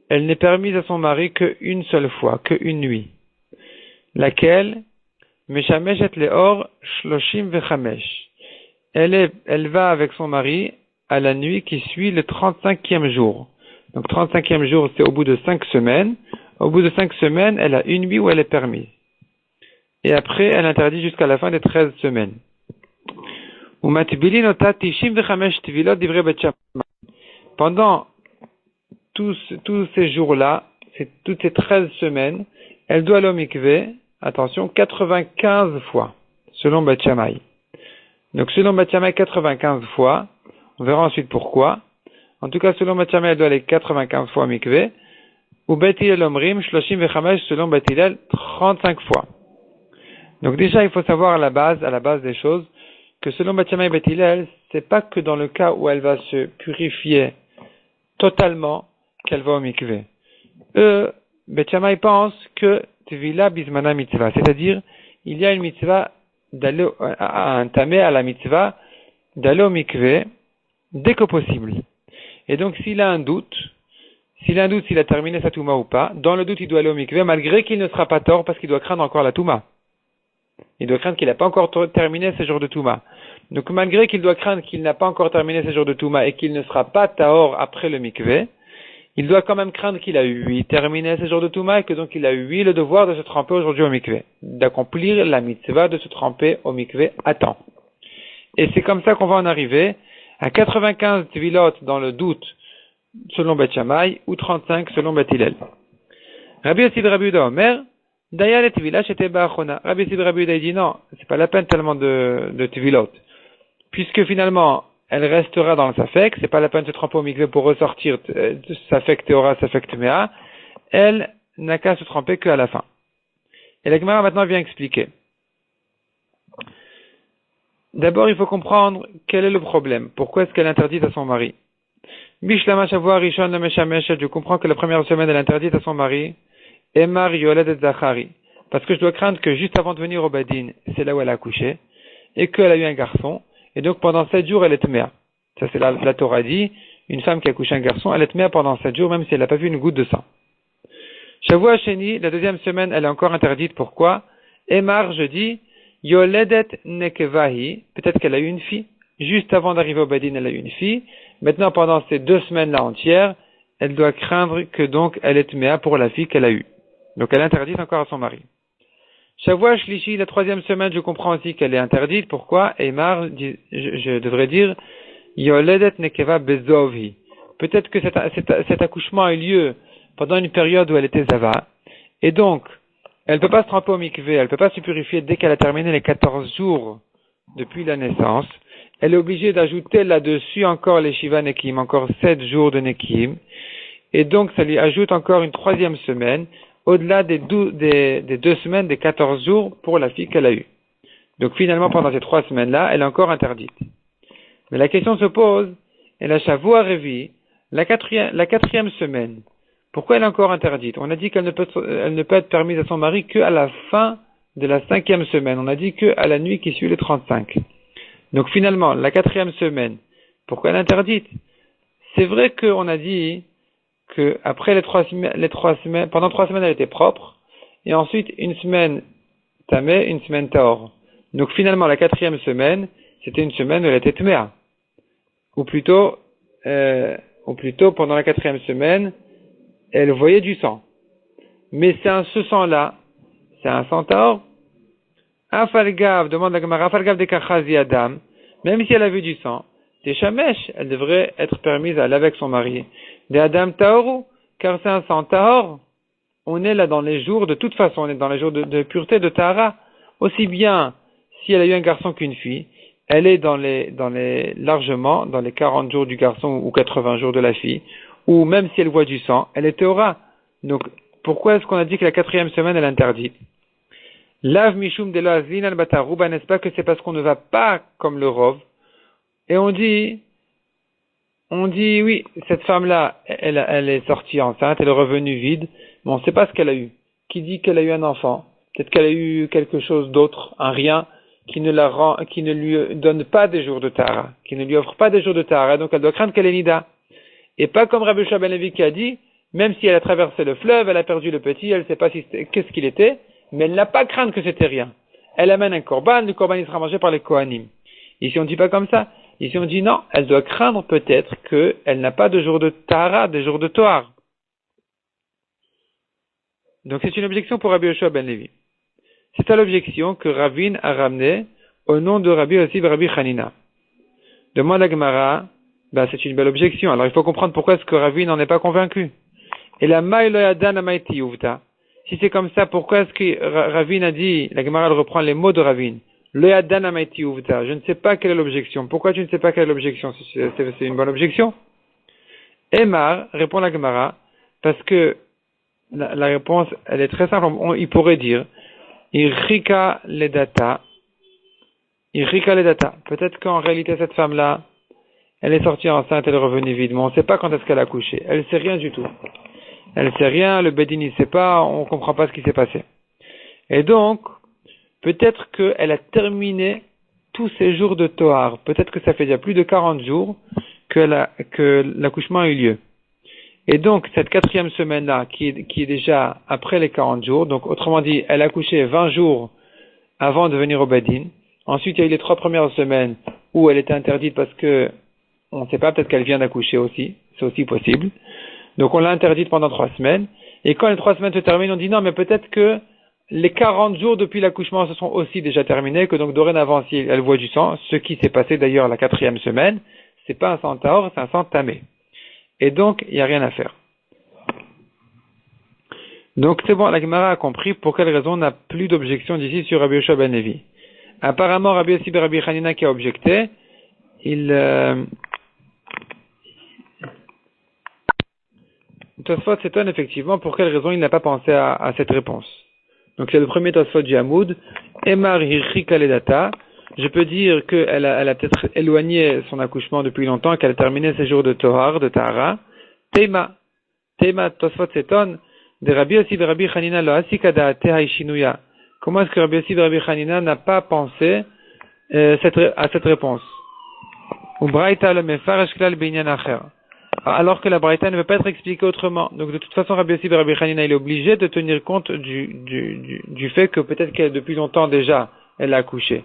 elle n'est permise à son mari qu'une seule fois, qu'une nuit. Laquelle? Meshameshet leor shloshim vechamesh. Elle va avec son mari à la nuit qui suit le 35e jour. Donc 35e jour, c'est au bout de 5 semaines. Au bout de 5 semaines, elle a une nuit où elle est permise. Et après, elle interdit jusqu'à la fin des 13 semaines. Pendant tous ces jours-là, toutes ces 13 semaines, elle doit aller au mikvé, attention, 95 fois, selon Beth Shammai. Donc selon Beth Shammai, 95 fois, on verra ensuite pourquoi. En tout cas, selon Beth Shammai, elle doit aller 95 fois au mikvé, ou Beth Hillel Omrim, Shloshim Vechamesh, selon Beth Hillel, 35 fois. Donc déjà, il faut savoir à la base des choses, que selon Beth Shammai et Beth Hillel, c'est pas que dans le cas où elle va se purifier totalement qu'elle va au mikvé. Beth Shammai pense que Tvila Bismana Mitzvah, c'est-à-dire, il y a une mitzvah d'aller à un tamé à la mitzvah d'aller au mikvé dès que possible. Et donc, s'il a un doute s'il a terminé sa touma ou pas, dans le doute, il doit aller au mikvé, malgré qu'il ne sera pas tort parce qu'il doit craindre encore la touma. Il doit craindre qu'il n'a pas encore terminé ses jours de touma. Donc, malgré qu'il doit craindre qu'il n'a pas encore terminé ses jours de touma et qu'il ne sera pas tahor après le mikvé, il doit quand même craindre qu'il a terminé ses jours de touma et que donc il a le devoir de se tremper aujourd'hui au mikvé, d'accomplir la mitzvah de se tremper au mikvé à temps. Et c'est comme ça qu'on va en arriver à 95 tvilot dans le doute selon Beth Shammai ou 35 selon Beth Hillel. Rabbi Yossi ben Rabbi Yehuda Omer, Daya le tvilah j'étais ba'achona. Rabbi Yossi ben Rabbi Yehuda dit non, c'est pas la peine tellement de tvilot, puisque finalement elle restera dans le safek, c'est pas la peine de se tremper au mikvé pour ressortir safek teora, safek tmea, elle n'a qu'à se tremper qu'à la fin. Et la Gemara maintenant vient expliquer. D'abord, il faut comprendre quel est le problème. Pourquoi est-ce qu'elle interdit à son mari? Bishlama Shavua Rishon le Meshameshet, je comprends que la première semaine elle interdit à son mari. Emar Yoled et Zachari. Parce que je dois craindre que juste avant de venir au Badin, c'est là où elle a accouché, et qu'elle a eu un garçon, et donc pendant 7 jours elle est tméa. Ça c'est la Torah dit, une femme qui accouche un garçon, elle est tméa pendant 7 jours, même si elle n'a pas vu une goutte de sang. Shavua Sheni, la deuxième semaine, elle est encore interdite. Pourquoi? Emar, je dis, Yoledet Nekevahi, peut-être qu'elle a eu une fille. Juste avant d'arriver au Badin, elle a eu une fille. Maintenant, pendant ces 2 semaines-là entières, elle doit craindre que donc elle est tméa pour la fille qu'elle a eue. Donc elle est interdite encore à son mari. Shavua Shlishi, la 3e semaine, je comprends aussi qu'elle est interdite. Pourquoi? Emar, je devrais dire, Yoledet Nekeva Bezovhi. Peut-être que cet accouchement a eu lieu pendant une période où elle était Zava. Et donc, elle ne peut pas se tremper au mikvé, elle ne peut pas se purifier dès qu'elle a terminé les 14 jours depuis la naissance. Elle est obligée d'ajouter là-dessus encore les Shiva Nekim, encore 7 jours de Nekim. Et donc, ça lui ajoute encore une 3e semaine, au-delà des 2 semaines, des 14 jours pour la fille qu'elle a eue. Donc finalement, pendant ces 3 semaines-là, elle est encore interdite. Mais la question se pose, et la Shavua Revi, la 4e semaine, pourquoi elle est encore interdite? On a dit qu'elle ne peut être permise à son mari qu'à la fin de la 5e semaine. On a dit que à la nuit qui suit les 35. Donc finalement, la 4e semaine, pourquoi elle est interdite? C'est vrai qu'on a dit que après les 3 semaines, pendant 3 semaines elle était propre, et ensuite une semaine tamé, une semaine taor. Donc finalement, la 4e semaine, c'était une semaine où elle était tméa. Ou plutôt, pendant la 4e semaine, elle voyait du sang. Mais ce sang-là, c'est un sang taor. Afalgav, demande la Gemara, Afalgav de Kachazi Adam, même si elle a vu du sang, des Shamesh, elle devrait être permise à aller avec son mari. Des Adam Taoru, car c'est un sang Tahor. On est là dans les jours, de toute façon, on est dans les jours de pureté, de Tahara. Aussi bien si elle a eu un garçon qu'une fille, elle est largement, dans les 40 jours du garçon ou 80 jours de la fille, ou même si elle voit du sang, elle est Théora. Donc, pourquoi est-ce qu'on a dit que la 4e semaine, elle est interdite? Lav mishum de la zin al batarouba, n'est-ce pas que c'est parce qu'on ne va pas comme le rov? Et on dit, oui, cette femme-là, elle est sortie enceinte, elle est revenue vide, mais on ne sait pas ce qu'elle a eu. Qui dit qu'elle a eu un enfant? Peut-être qu'elle a eu quelque chose d'autre, un rien, qui ne lui donne pas des jours de Tahara, qui ne lui offre pas des jours de Tahara, donc elle doit craindre qu'elle est nida. Et pas comme Rabbi Shua ben Levi qui a dit, même si elle a traversé le fleuve, elle a perdu le petit, elle ne sait pas qu'est-ce qu'il était, mais elle n'a pas crainte que c'était rien. Elle amène un korban, le korban il sera mangé par les Kohanim. Ici on ne dit pas comme ça. Ici on dit non, elle doit craindre peut-être qu'elle n'a pas de jour de Tahara, de jour de Toar. Donc c'est une objection pour Rabbi Yoshua ben Levi. C'est à l'objection que Ravin a ramené au nom de Rabbi Yossi et Rabbi Hanina. Demande à Gemara, c'est une belle objection. Alors il faut comprendre pourquoi est-ce que Ravin n'en est pas convaincu. Et la Maïloyadan Amaiti Uvta. Si c'est comme ça, pourquoi est-ce que Ravin a dit, la Gemara elle reprend les mots de Ravin, Loyadan Amaiti Uvta. Je ne sais pas quelle est l'objection. Pourquoi tu ne sais pas quelle est l'objection? C'est une bonne objection. Emar, répond la Gemara, parce que la réponse, elle est très simple. Il pourrait dire, Irrika ledata. Peut-être qu'en réalité, cette femme-là, elle est sortie enceinte, elle est revenue vide, mais on ne sait pas quand est-ce qu'elle a accouché. Elle ne sait rien du tout. Elle ne sait rien, le Bedin ne sait pas, on ne comprend pas ce qui s'est passé. Et donc, peut-être qu'elle a terminé tous ses jours de Tohar. Peut-être que ça fait déjà plus de 40 jours que l'accouchement a eu lieu. Et donc, cette 4e semaine-là, qui est déjà après les 40 jours, donc autrement dit, elle a accouché 20 jours avant de venir au Bedin. Ensuite, il y a eu les 3 premières semaines où elle était interdite parce que, on ne sait pas, peut-être qu'elle vient d'accoucher aussi. C'est aussi possible. Donc, on l'a interdite pendant 3 semaines. Et quand les 3 semaines se terminent, on dit non, mais peut-être que les 40 jours depuis l'accouchement se sont aussi déjà terminés, que donc dorénavant, si elle voit du sang, ce qui s'est passé d'ailleurs la 4e semaine, c'est pas un sang tahor, c'est un sang tamé. Et donc, il n'y a rien à faire. Donc, c'est bon, la Gemara a compris pour quelle raison on n'a plus d'objection d'ici sur Rabbi Yoshua ben Levi. Apparemment, Rabbi Yossi et Rabbi Hanina qui a objecté, Tosfot s'étonne effectivement pour quelle raison il n'a pas pensé à cette réponse. Donc, c'est le premier Tosfot du Hamoud. Emar hirri kaledata. Je peux dire qu'elle a peut-être éloigné son accouchement depuis longtemps, qu'elle a terminé ses jours de Tohar, de Tahara. Teima, Tosfot s'étonne de Rabbi Yossi et Rabbi Hanina lo asikada tehaishinuya. Comment est-ce que Rabbi Yossi et Rabbi Hanina n'a pas pensé à cette réponse? Ou Braïta le mefaresh klal beinyan acher. Alors que la Braïta ne veut pas être expliquée autrement. Donc de toute façon, Rabbi Yossi et Rabbi Hanina, il est obligé de tenir compte du fait que peut-être qu'elle depuis longtemps déjà, elle a accouché.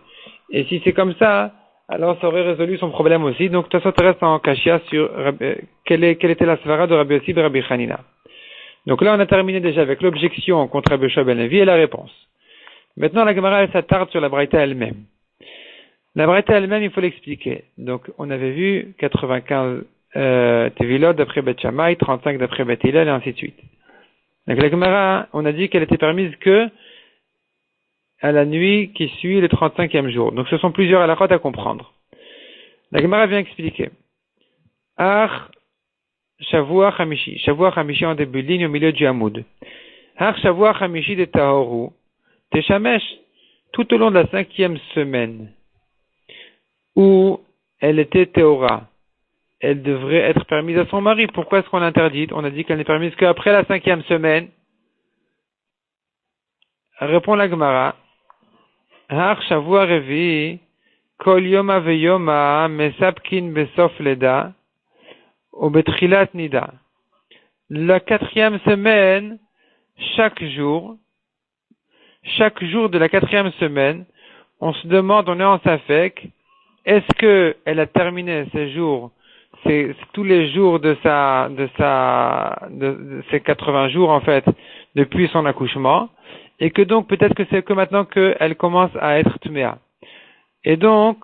Et si c'est comme ça, alors ça aurait résolu son problème aussi. Donc ça reste en kashia sur quelle était la svara de Rabbi Yossi et Rabbi Hanina. Donc là, on a terminé déjà avec l'objection contre Rabbi Yoshua ben Levi et la réponse. Maintenant, la Gemara, elle s'attarde sur la Braïta elle-même. La Braïta elle-même, il faut l'expliquer. Donc, on avait vu 95 Tevilot d'après Beth Shammai, 35 d'après Beth Hillel, et ainsi de suite. Donc, la Gemara, on a dit qu'elle était permise que à la nuit qui suit le 35e jour. Donc, ce sont plusieurs halakhot à comprendre. La Gemara vient expliquer. Ar Shavua Hamishi. Shavua Hamishi en début de ligne au milieu du Hamoud. Ar Shavua Hamishi de Tahoru. Teshamesh, tout au long de la 5e semaine, où elle était Théora, elle devrait être permise à son mari. Pourquoi est-ce qu'on l'interdit? On a dit qu'elle n'est permise qu'après la 5e semaine. Répond la Gemara, Har Shavua Revi, Kol Yoma Veyoma, Mesapkin Besof Leda, au Betrilat Nida. La 4e semaine, chaque jour de la 4e semaine, on se demande, on est en Safek, est-ce que elle a terminé ses jours, c'est tous les jours de ses 80 jours en fait, depuis son accouchement, et que donc peut-être que c'est que maintenant qu'elle commence à être Tméa. Et donc,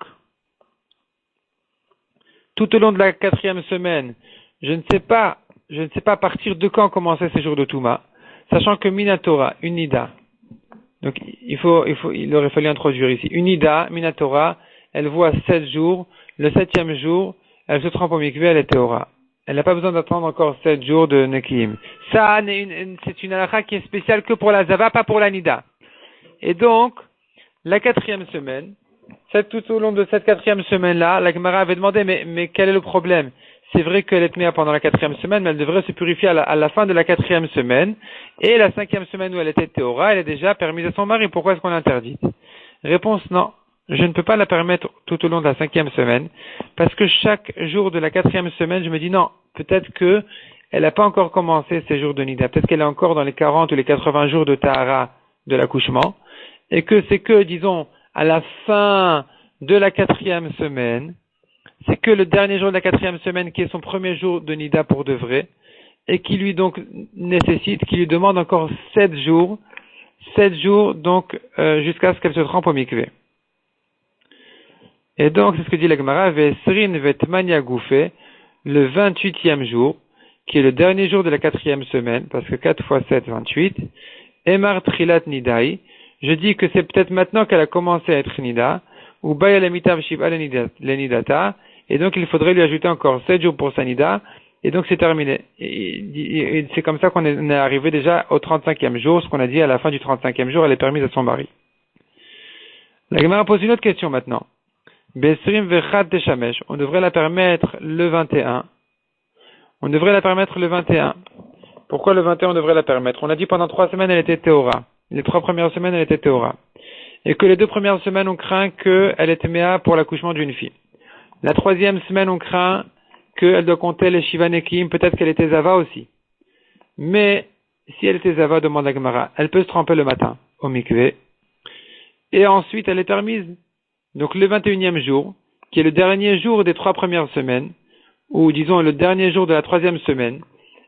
tout au long de la 4e semaine, je ne sais pas à partir de quand commençaient ces jours de Touma, sachant que Minatora, une Nida, donc il aurait fallu introduire ici, une Nida, Minatora, elle voit 7 jours, le 7e jour, elle se trempe au mikvé, elle est Théora. Elle n'a pas besoin d'attendre encore 7 jours de Nekiim. Ça, c'est une halakha qui est spéciale que pour la Zava, pas pour la Nida. Et donc, la 4e semaine, tout au long de cette 4e semaine-là, la Gemara avait demandé, mais quel est le problème? C'est vrai qu'elle est tméa pendant la 4e semaine, mais elle devrait se purifier à la fin de la 4e semaine. Et la 5e semaine où elle était théora, elle est déjà permise à son mari. Pourquoi est-ce qu'on l'interdit? Réponse, non. Je ne peux pas la permettre tout au long de la 5e semaine, parce que chaque jour de la 4e semaine, je me dis non, peut-être que elle n'a pas encore commencé ses jours de Nida. Peut-être qu'elle est encore dans les 40 ou les 80 jours de Tahara de l'accouchement, et que c'est que, disons, à la fin de la 4e semaine, c'est que le dernier jour de la 4e semaine qui est son premier jour de Nida pour de vrai, et qui lui donc nécessite, qui lui demande encore 7 jours donc jusqu'à ce qu'elle se trempe au mikvé. Et donc c'est ce que dit la Gemara, Vesrin Vetmania Goufé, le 28e jour, qui est le dernier jour de la 4e semaine, parce que 4 fois 7, 28, Emar Trilat Nidai, je dis que c'est peut-être maintenant qu'elle a commencé à être Nida, ou Bayalamitav Shiva Lenidata, et donc il faudrait lui ajouter encore 7 jours pour sa Nida, et donc c'est terminé. Et c'est comme ça qu'on est arrivé déjà au 35e jour, ce qu'on a dit à la fin du 35e jour, elle est permise à son mari. La Gemara pose une autre question maintenant. Besrim Vechat Teshamesh, on devrait la permettre le 21. On devrait la permettre le 21. Pourquoi le 21 on devrait la permettre? On a dit pendant 3 semaines elle était Théora. Les 3 premières semaines elle était Théora. Et que les 2 premières semaines on craint qu'elle était Méa pour l'accouchement d'une fille. La 3e semaine on craint qu'elle doit compter les Shiva Nekim, peut-être qu'elle était Zava aussi. Mais si elle était Zava, demande la Gemara, elle peut se tremper le matin au mikvé. Et ensuite elle est permise. Donc le 21e jour, qui est le dernier jour des 3 premières semaines, ou disons le dernier jour de la 3e semaine,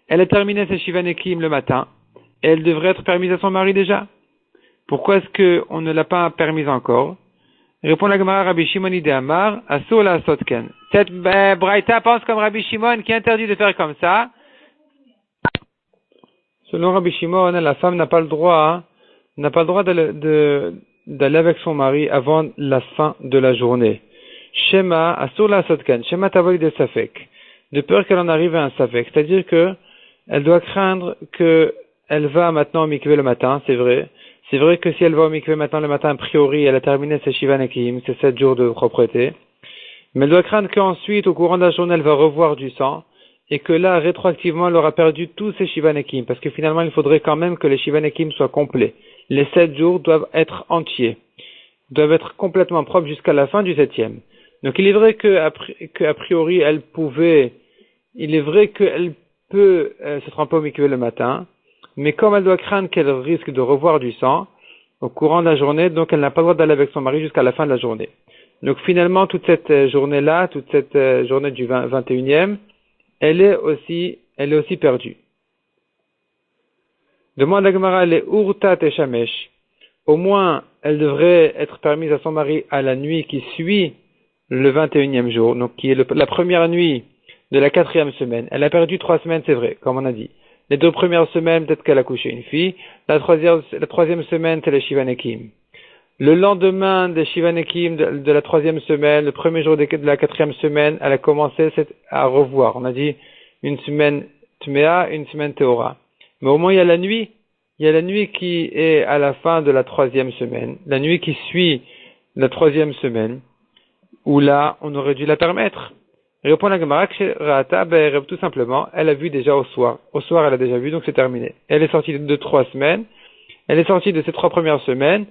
elle a terminé ses Shiva Nekim le matin, et elle devrait être permise à son mari déjà. Pourquoi est-ce qu'on ne l'a pas permise encore? Répond la Gemara, Rabbi Shimon de Amar, Asur la Sotken. Cette Braïta pense comme Rabbi Shimon qui interdit de faire comme ça. Selon Rabbi Shimon, la femme n'a pas le droit d'aller avec son mari avant la fin de la journée. Shema, Asur la Sotken, Shema Tavoy de Safek. De peur qu'elle en arrive à un Safek. C'est-à-dire que elle doit craindre qu'elle va maintenant au mikvé le matin, c'est vrai. C'est vrai que si elle va au mikvé maintenant le matin, a priori, elle a terminé ses Shiva Nekim, ses 7 jours de propreté. Mais elle doit craindre qu'ensuite, au courant de la journée, elle va revoir du sang, et que là, rétroactivement, elle aura perdu tous ses Shiva Nekim, parce que finalement, il faudrait quand même que les Shiva Nekim soient complets. Les 7 jours doivent être entiers, doivent être complètement propres jusqu'à la fin du 7e. Donc il est vrai qu'a priori, elle peut se tremper au mikvé le matin, mais comme elle doit craindre qu'elle risque de revoir du sang au courant de la journée, donc elle n'a pas le droit d'aller avec son mari jusqu'à la fin de la journée. Donc finalement, toute cette journée-là, toute cette journée du 21e, elle est aussi perdue. Demande à Gemara, elle est Urta Teshamesh. Au moins, elle devrait être permise à son mari à la nuit qui suit le 21e jour, donc qui est la première nuit de la 4e semaine. Elle a perdu 3 semaines, c'est vrai, comme on a dit. Les 2 premières semaines, peut-être qu'elle a couché une fille. La 3e semaine, c'est les Shiva Nekim. Le lendemain des Shiva Nekim de la 3e semaine, le premier jour de la 4e semaine, elle a commencé à revoir. On a dit une semaine Tméa, une semaine Théora. Mais au moins, il y a la nuit qui est à la fin de la 3e semaine, la nuit qui suit la 3e semaine, où là, on aurait dû la permettre. Répond la Gemara, tout simplement, elle a vu déjà au soir. Au soir, elle a déjà vu, donc c'est terminé. Elle est sortie de 3 semaines. Elle est sortie de ces 3 premières semaines,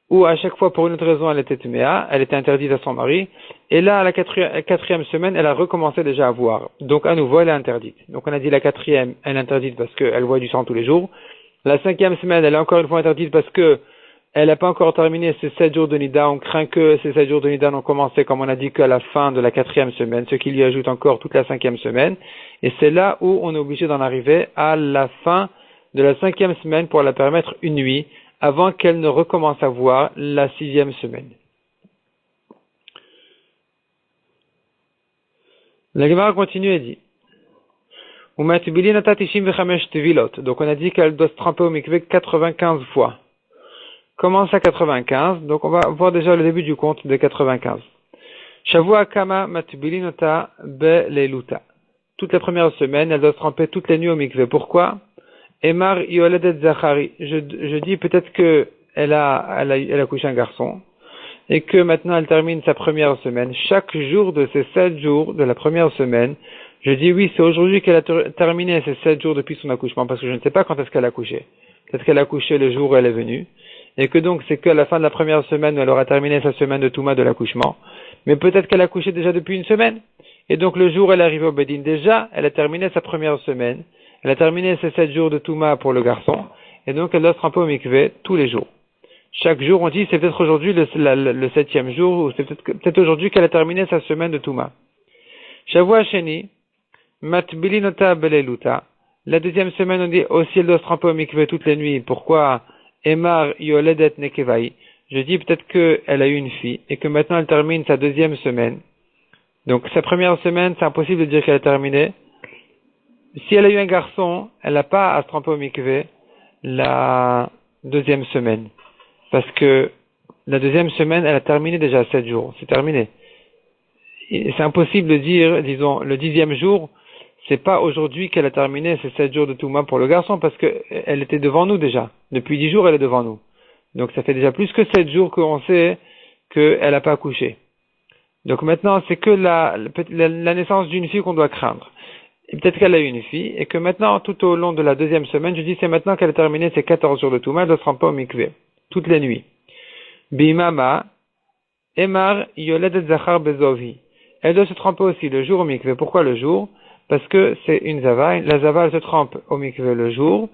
ou à chaque fois pour une autre raison elle était tuméa, elle était interdite à son mari, et là à la quatrième semaine elle a recommencé déjà à voir, donc à nouveau elle est interdite. Donc on a dit la quatrième elle est interdite parce qu'elle voit du sang tous les jours, la cinquième semaine elle est encore une fois interdite parce que elle n'a pas encore terminé ses 7 jours de Nida, on craint que ces 7 jours de Nida n'ont commencé comme on a dit qu'à la fin de la quatrième semaine, ce qui lui ajoute encore toute la cinquième semaine, et c'est là où on est obligé d'en arriver à la fin de la cinquième semaine pour la permettre une nuit, avant qu'elle ne recommence à voir la sixième semaine. La Gemara continue et dit donc on a dit qu'elle doit se tremper au mikvé 95 fois. Comment ça 95? Donc on va voir déjà le début du compte de 95. Shavua kama matbilinota be leiluta. Toute la première semaine, elle doit se tremper toutes les nuits au mikvé. Pourquoi? Emar yoledet zachari. Je dis peut-être que elle a couché un garçon et que maintenant elle termine sa première semaine. Chaque jour de ces 7 jours de la première semaine, je dis oui, c'est aujourd'hui qu'elle a terminé ces 7 jours depuis son accouchement parce que je ne sais pas quand est-ce qu'elle a couché. Peut-être qu'elle a couché le jour où elle est venue et que donc c'est qu'à la fin de la première semaine où elle aura terminé sa semaine de Touma de l'accouchement. Mais peut-être qu'elle a couché déjà depuis une semaine. Et donc le jour où elle est arrivée au Bédine, déjà, elle a terminé sa première semaine. Elle a terminé ses 7 jours de Touma pour le garçon. Et donc elle doit se tremper au mikvé tous les jours. Chaque jour, on dit c'est peut-être aujourd'hui le 7e jour, ou c'est peut-être aujourd'hui qu'elle a terminé sa semaine de Touma. Shavua Sheni, Matbilinota Beleluta. La deuxième semaine, on dit aussi elle doit se tremper au mikvé toutes les nuits. Pourquoi? Emar Yoledet Nekevai. Je dis peut-être qu'elle a eu une fille et que maintenant elle termine sa deuxième semaine. Donc sa première semaine, c'est impossible de dire qu'elle a terminé. Si elle a eu un garçon, elle n'a pas à se tremper au mikvé la deuxième semaine. Parce que la deuxième semaine, elle a terminé déjà 7 jours. C'est terminé. Et c'est impossible de dire, disons, le 10e jour, c'est pas aujourd'hui qu'elle a terminé ces 7 jours de Touma pour le garçon, parce qu'elle était devant nous déjà. Depuis 10 jours, elle est devant nous. Donc ça fait déjà plus que 7 jours qu'on sait qu'elle n'a pas accouché. Donc maintenant, c'est que la naissance d'une fille qu'on doit craindre. Et peut-être qu'elle a eu une fille, et que maintenant, tout au long de la deuxième semaine, je dis c'est maintenant qu'elle a terminé ses 14 jours de Touma, elle ne se rend pas au mikvé, toutes les nuits. Bimama, Emar, Yoledet Zachar Bezovhi. Elle doit se tremper aussi le jour au mikvé. Pourquoi le jour? Parce que c'est une zava. La zava, elle se trempe au mikvé le jour.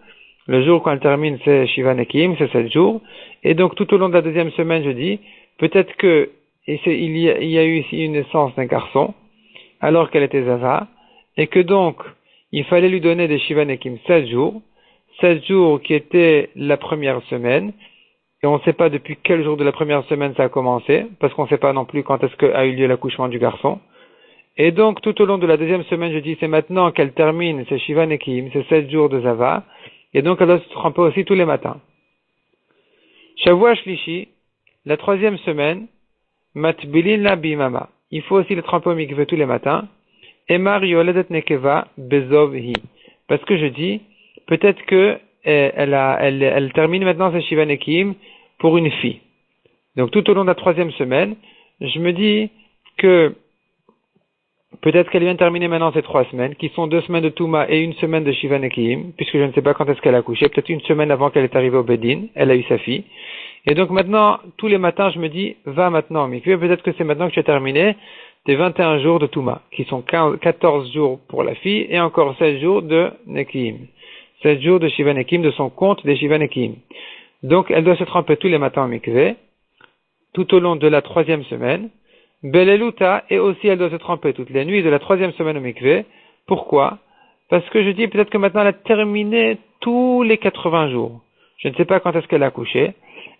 Le jour quand elle termine, c'est Shiva Nekim, c'est 7 jours. Et donc, tout au long de la deuxième semaine, je dis, peut-être que il y a eu ici une naissance d'un garçon, alors qu'elle était zava, et que donc, il fallait lui donner des Shiva Nekim 7 jours qui étaient la première semaine, et on ne sait pas depuis quel jour de la première semaine ça a commencé, parce qu'on ne sait pas non plus quand est-ce qu'a eu lieu l'accouchement du garçon. Et donc, tout au long de la deuxième semaine, je dis, c'est maintenant qu'elle termine ses Shiva Nekim, ces 7 jours de Zava, et donc elle doit se tremper aussi tous les matins. Shavua Shlishi, la troisième semaine, Matbilin la bimama. Il faut aussi le tremper au mikvé tous les matins. Emar yoledet nekeva bezovhi. Parce que je dis, peut-être que elle termine maintenant ses Shiva Nekim pour une fille. Donc tout au long de la troisième semaine, je me dis que peut-être qu'elle vient de terminer maintenant ces 3 semaines, qui sont 2 semaines de Touma et une semaine de Shiva Nekim, puisque je ne sais pas quand est-ce qu'elle a accouché, peut-être une semaine avant qu'elle est arrivée au Bédine, elle a eu sa fille. Et donc maintenant, tous les matins, je me dis, va maintenant au mikvé, peut-être que c'est maintenant que tu as terminé tes 21 jours de Touma, qui sont 14 jours pour la fille et encore 16 jours de Nekim. 16 jours de Shiva Nekim, de son compte des Shiva Nekim. Donc elle doit se tremper tous les matins au mikvé, tout au long de la 3e semaine. Beleluta, et aussi elle doit se tremper toutes les nuits de la 3e semaine au mikvé. Pourquoi? Parce que je dis peut-être que maintenant elle a terminé tous les 80 jours. Je ne sais pas quand est-ce qu'elle a accouché.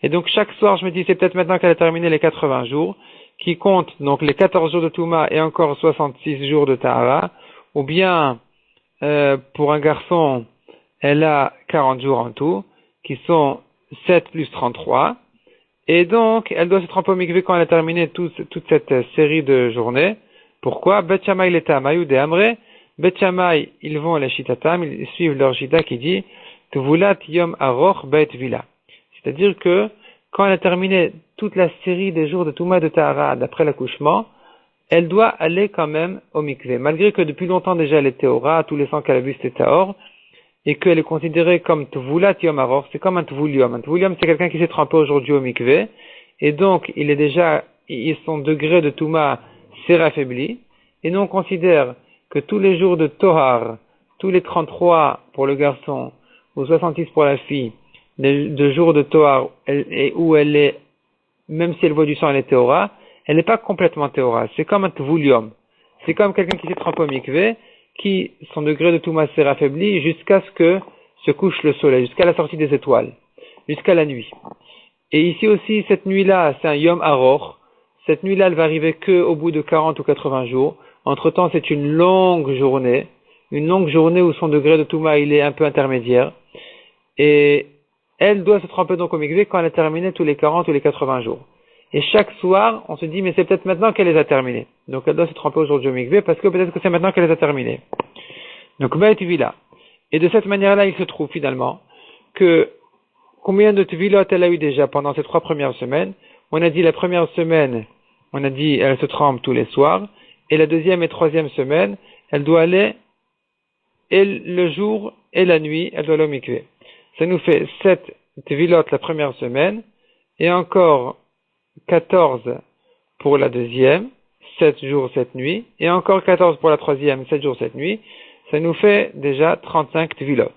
Et donc chaque soir je me dis c'est peut-être maintenant qu'elle a terminé les 80 jours, qui comptent donc les 14 jours de Touma et encore 66 jours de Tahara. Ou bien pour un garçon, elle a 40 jours en tout, qui sont 7 plus 33. Et donc, elle doit se tremper au mikvé quand elle a terminé toute cette série de journées. Pourquoi? Bet Shammai l'Etam, ou de Amre. Bet Shammai, ils vont à la Shitatam, ils suivent leur Shita qui dit Tuvulat Yom Aroch Bet Vila. C'est-à-dire que quand elle a terminé toute la série des jours de Touma de Tahara d'après l'accouchement, elle doit aller quand même au mikvé. Malgré que depuis longtemps déjà elle était Ora, tous les sangs qu'elle a vu c'était Tahor, et qu'elle est considérée comme Tvulat Yom Aror, c'est comme un Tvulium. Un Tvulium, c'est quelqu'un qui s'est trempé aujourd'hui au mikvé, et donc son degré de Touma s'est raffaibli, et nous on considère que tous les jours de Tohar, tous les 33 pour le garçon, ou 66 pour la fille, de jours de Tohar, où elle est, même si elle voit du sang, elle est Théora, elle n'est pas complètement Théora, c'est comme un Tvulium. C'est comme quelqu'un qui s'est trempé au mikvé, qui, son degré de Touma s'est raffaibli jusqu'à ce que se couche le soleil, jusqu'à la sortie des étoiles, jusqu'à la nuit. Et ici aussi, cette nuit-là, c'est un Yom Aror. Cette nuit-là, elle va arriver que au bout de 40 ou 80 jours. Entre-temps, c'est une longue journée où son degré de Touma, il est un peu intermédiaire. Et elle doit se tremper donc au mikvé quand elle a terminé tous les 40 ou les 80 jours. Et chaque soir, on se dit, mais c'est peut-être maintenant qu'elle les a terminés. Donc elle doit se tremper aujourd'hui au mikvé parce que peut-être que c'est maintenant qu'elle les a terminés. Donc, Ba'et Tvila. Et de cette manière-là, il se trouve finalement que combien de Tvilot elle a eu déjà pendant ces 3 premières semaines? On a dit la première semaine, on a dit elle se trempe tous les soirs. Et la deuxième et troisième semaine, elle doit aller et le jour et la nuit, elle doit aller au mikvé. Ça nous fait 7 Tvilot la première semaine et encore 14 pour la deuxième, 7 jours, 7 nuits, et encore 14 pour la troisième, 7 jours, 7 nuits. Ça nous fait déjà 35 Tvilot.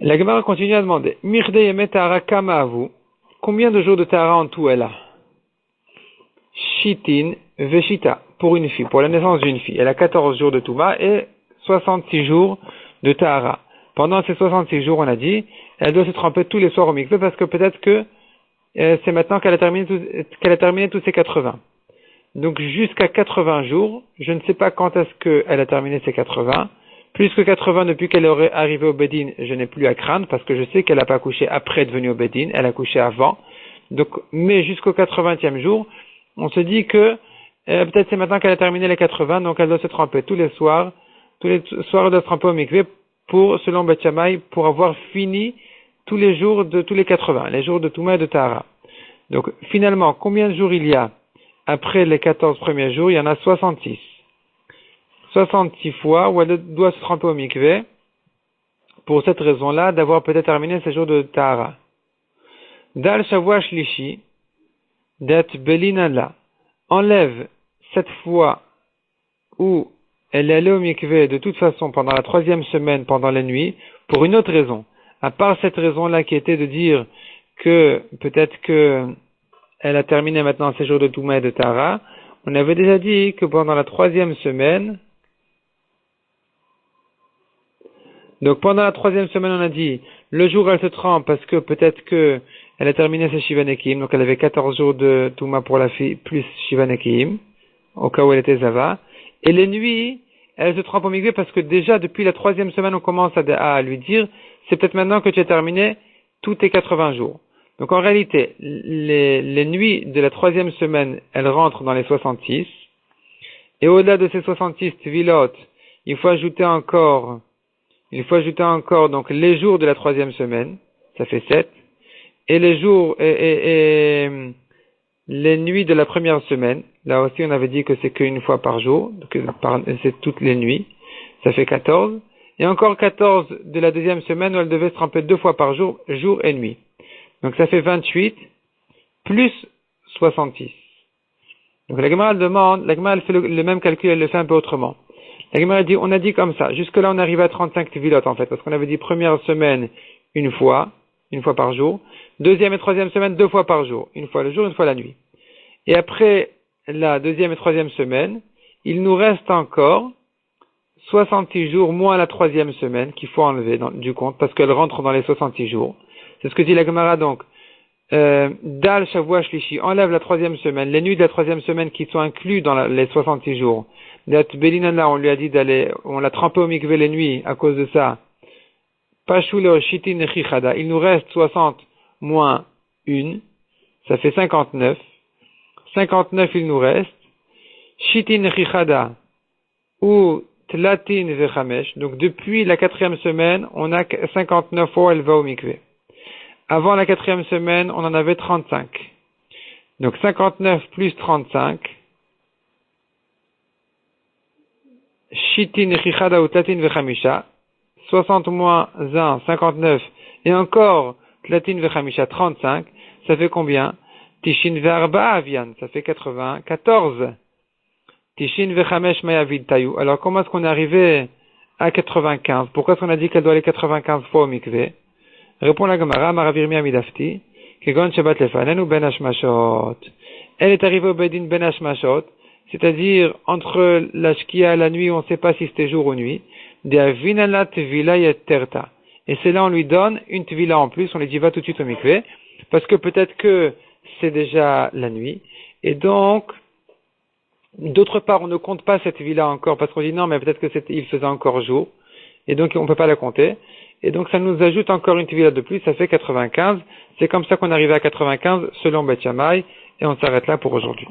La Gemara continue à demander, Mirde yemet tahara kama avu, combien de jours de tahara en tout elle a? Shitin veshita, pour une fille, pour la naissance d'une fille. Elle a 14 jours de Touma et 66 jours de tahara. Pendant ces 66 jours, on a dit, elle doit se tremper tous les soirs au mikvé parce que peut-être que c'est maintenant qu'elle a terminé tous ses 80. Donc jusqu'à 80 jours, je ne sais pas quand est-ce qu'elle a terminé ses 80. Plus que 80 depuis qu'elle est arrivée au Bédine, je n'ai plus à craindre parce que je sais qu'elle n'a pas accouché après être venue au Bédine, elle a accouché avant. Donc, mais jusqu'au 80e jour, on se dit que peut-être c'est maintenant qu'elle a terminé les 80, donc elle doit se tremper tous les soirs. Tous les soirs, elle doit se tremper au mikvé selon Beth Shammai, pour avoir fini tous les jours de tous les 80, les jours de Touma et de Tahara. Donc finalement, combien de jours il y a après les 14 premiers jours? Il y en a 66. 66 fois où elle doit se tremper au mikvé pour cette raison-là d'avoir peut-être terminé ses jours de Tahara. Dal Shavua Shlishi Dat Belinala enlève cette fois où elle est allée au mikvé de toute façon pendant la 3e semaine, pendant la nuit, pour une autre raison. À part cette raison-là qui était de dire que peut-être que elle a terminé maintenant ses jours de Touma et de Tahara, on avait déjà dit que pendant la 3e semaine, donc pendant la 3e semaine, on a dit, le jour elle se trempe parce que peut-être que elle a terminé ses Shivanekim, donc elle avait 14 jours de Touma pour la fille, plus Shivanekim, au cas où elle était Zava. Et les nuits, elle se trempe au mikvé parce que déjà depuis la 3e semaine, on commence à lui dire, c'est peut-être maintenant que tu as terminé tous tes 80 jours. Donc en réalité, les nuits de la 3e semaine, elles rentrent dans les 66. Et au-delà de ces 66 Tvilot, il faut ajouter encore donc les jours de la 3e semaine, ça fait 7, et les jours et les nuits de la première semaine, là aussi on avait dit que c'est qu'une fois par jour, c'est toutes les nuits, ça fait 14, et encore 14 de la 2e semaine où elle devait se tremper 2 fois par jour, jour et nuit. Donc ça fait 28 plus 66. Donc la Gemara elle fait le même calcul, elle le fait un peu autrement. La Gemara dit, on a dit comme ça, jusque là on arrive à 35 Tvilot en fait, parce qu'on avait dit première semaine une fois par jour, 2e et 3e semaine 2 fois par jour, une fois le jour, une fois la nuit. Et après la 2e et 3e semaine, il nous reste encore 66 jours moins la 3e semaine qu'il faut enlever du compte, parce qu'elle rentre dans les 66 jours. C'est ce que dit la Gemara donc. Dal Shavua Shlishi enlève la 3e semaine, les nuits de la 3e semaine qui sont inclus dans les 66 jours. Dat Belinana, on lui a dit on l'a trempé au mikvé les nuits à cause de ça. Pashule Shitin Chichada, il nous reste 60 moins 1, ça fait 59. 59 il nous reste. Shitin Chichada ou Tlatin Vechamesh, donc depuis la 4e semaine, on a 59 fois elle va au mikvé. Avant la 4e semaine, on en avait 35. Donc 59 plus 35, Shitin Chichada ou Tlatin Vechamisha, 60 moins 1, 59, et encore Tlatin Vechamisha, 35, ça fait combien? Tishin Verba Avian, ça fait 94. Tishin Vechamesh Mayavid Tayu. Alors comment est-ce qu'on est arrivé à 95? Pourquoi est-ce qu'on a dit qu'elle doit aller 95 fois au mikvé? Répond la Gemara, Maravirmi Amidafti, Kegon Shabbat Lefanen ou Ben Hashmashot. Elle est arrivée au Bedin Ben Hashmashot, c'est-à-dire entre la Shkia et la nuit, on ne sait pas si c'était jour ou nuit. De Avinala Tvila Yetterta. Et c'est là on lui donne une Tvila en plus, on lui dit va tout de suite au mikvé, parce que peut-être que c'est déjà la nuit. Et donc, d'autre part, on ne compte pas cette Tvila encore, parce qu'on dit non, mais peut-être que il faisait encore jour. Et donc on ne peut pas la compter. Et donc ça nous ajoute encore une Tvila de plus, ça fait 95. C'est comme ça qu'on arrive à 95 selon Beth Shammai, et on s'arrête là pour aujourd'hui.